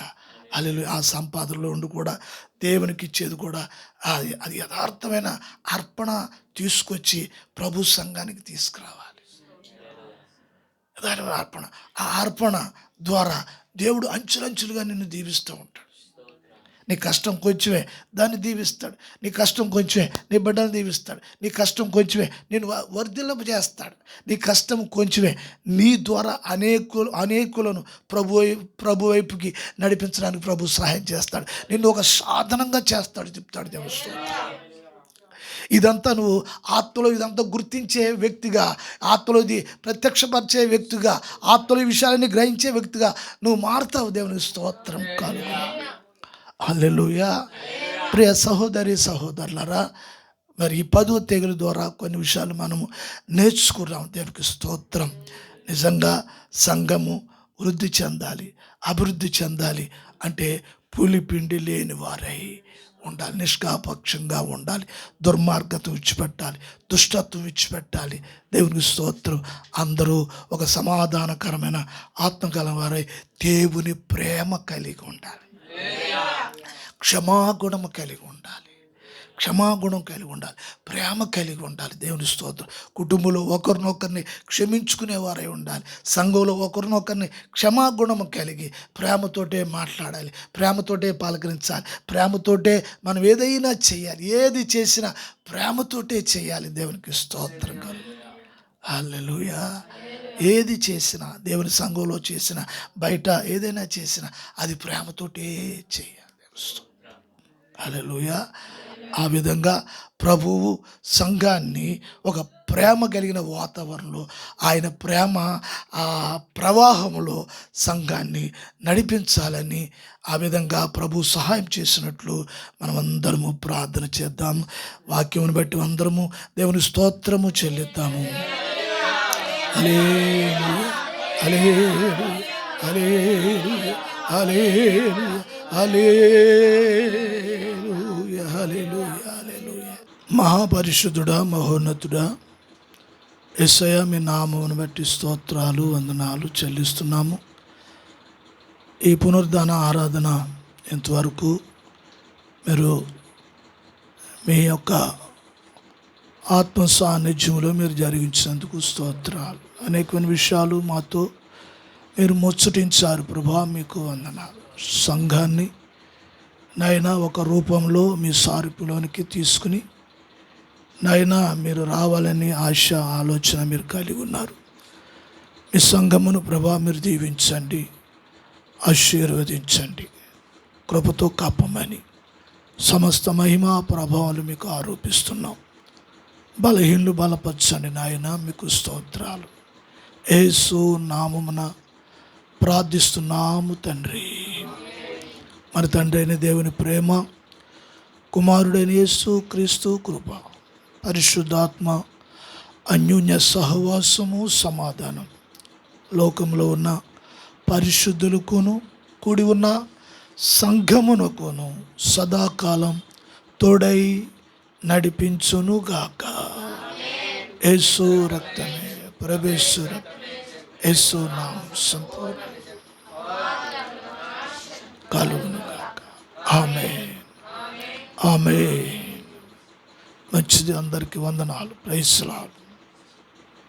హల్లెలూయా. ఆ సంపాదనలో ఉండి కూడా దేవునికి ఇచ్చేది కూడా అది యథార్థమైన అర్పణ తీసుకొచ్చి ప్రభు సంఘానికి తీసుకురావాలి. యథార్థమైన అర్పణ. ఆ అర్పణ ద్వారా దేవుడు అంచులంచులుగా నిన్ను దీవిస్తూ ఉంటాడు. నీ కష్టం కొంచెమే, దాన్ని దీవిస్తాడు. నీ కష్టం కొంచెమే, నీ బిడ్డను దీవిస్తాడు. నీ కష్టం కొంచెమే, నేను వర్ధిల్లపు చేస్తాడు. నీ కష్టం కొంచెమే, నీ ద్వారా అనేకులను ప్రభు వైపుకి నడిపించడానికి ప్రభు సహాయం చేస్తాడు. నిన్ను ఒక సాధనంగా చేస్తాడు, చెప్తాడు దేవుడు. ఇదంతా నువ్వు ఆత్మలో ఇదంతా గుర్తించే వ్యక్తిగా, ఆత్మలో ఇది ప్రత్యక్షపరిచే వ్యక్తిగా, ఆత్మలో ఈ విషయాలని గ్రహించే వ్యక్తిగా నువ్వు మారుతావు. దేవునికి స్తోత్రం కలుగు. హల్లెలూయా. ప్రియ సహోదరి సహోదరులారా, మరి ఈ 10వ తెగులు ద్వారా కొన్ని విషయాలు మనము నేర్చుకున్నాం. దేవునికి స్తోత్రం. నిజంగా సంఘము వృద్ధి చెందాలి, అభివృద్ధి చెందాలి అంటే పులిపిండి లేని వారై ఉండాలి, నిష్కాపక్షంగా ఉండాలి, దుర్మార్గత విడిచిపెట్టాలి, దుష్టత్వం విడిచిపెట్టాలి. దేవునికి స్తోత్రం. అందరూ ఒక సమాధానకరమైన ఆత్మకల వారై దేవుని ప్రేమ కలిగి ఉండాలి, క్షమాగుణము కలిగి ఉండాలి, క్షమాగుణం కలిగి ఉండాలి, ప్రేమ కలిగి ఉండాలి. దేవుని స్తోత్రం. కుటుంబంలో ఒకరినొకరిని క్షమించుకునేవారై ఉండాలి. సంఘంలో ఒకరినొకరిని క్షమాగుణము కలిగి ప్రేమతోటే మాట్లాడాలి, ప్రేమతోటే పలకరించాలి, ప్రేమతోటే మనం ఏదైనా చేయాలి. ఏది చేసినా ప్రేమతోటే చేయాలి. దేవునికి స్తోత్రం కలుగు. హల్లెలూయా. ఏది చేసినా, దేవుని సంఘంలో చేసినా, బయట ఏదైనా చేసినా అది ప్రేమతోటే చేయాలి. హల్లెలూయా. ఆ విధంగా ప్రభువు సంఘాన్ని ఒక ప్రేమ కలిగిన వాతావరణంలో, ఆయన ప్రేమ ఆ ప్రవాహంలో సంఘాన్ని నడిపించాలని ఆ విధంగా ప్రభు సహాయం చేసినట్లు మనమందరము ప్రార్థన చేద్దాం. వాక్యమును బట్టి అందరము దేవుని స్తోత్రము చెల్లిద్దాము. హల్లెలూయా, హల్లెలూయా, హల్లెలూయా, హల్లెలూయా, హల్లెలూయా, హల్లెలూయా. మహాపరిశుద్ధుడా, మహోన్నతుడా, యేసయ్య మీ నామమును బట్టి స్తోత్రాలు వందనాలు చెల్లిస్తున్నాము. ఈ పునరుద్ధాన ఆరాధన ఇంతవరకు మీరు మీ యొక్క ఆత్మ సాన్నిధ్యంలో మీరు జరిగించినందుకు స్తోత్రాలు. అనేకమైన విషయాలు మాతో మీరు ముచ్చటించారు ప్రభా, మీకు వందనాలు. సంఘాన్ని నాయనా ఒక రూపంలో మీ సారూప్యంలోనికి తీసుకుని నాయనా మీరు రావాలని ఆశ ఆలోచన మీరు కలిగి ఉన్నారు. మీ సంఘమును ప్రభా మీరు దీవించండి, ఆశీర్వదించండి, కృపతో కాపమని సమస్త మహిమా ప్రభావాలు మీకు ఆరోపిస్తున్నాం. బలహీనులు బలపరచండి నాయన, మీకు స్తోత్రాలు. యేసు నామమున ప్రార్థిస్తున్నాము తండ్రి. మరి తండ్రి అయిన దేవుని ప్రేమ, కుమారుడైన యేసు క్రీస్తు కృప, పరిశుద్ధాత్మ అన్యోన్య సహవాసము, సమాధానం లోకంలో ఉన్న పరిశుద్ధులకును కూడి ఉన్న సంఘమునకును సదాకాలం తోడై నడిపించునుగాక. యేసు రక్తమే, ప్రభేశ్వర యేసు నామం సంపూర్ణ కలుగునుగాక. ఆమేన్, ఆమేన్. మంచిది. అందరికీ వందనాలు. Praise lord.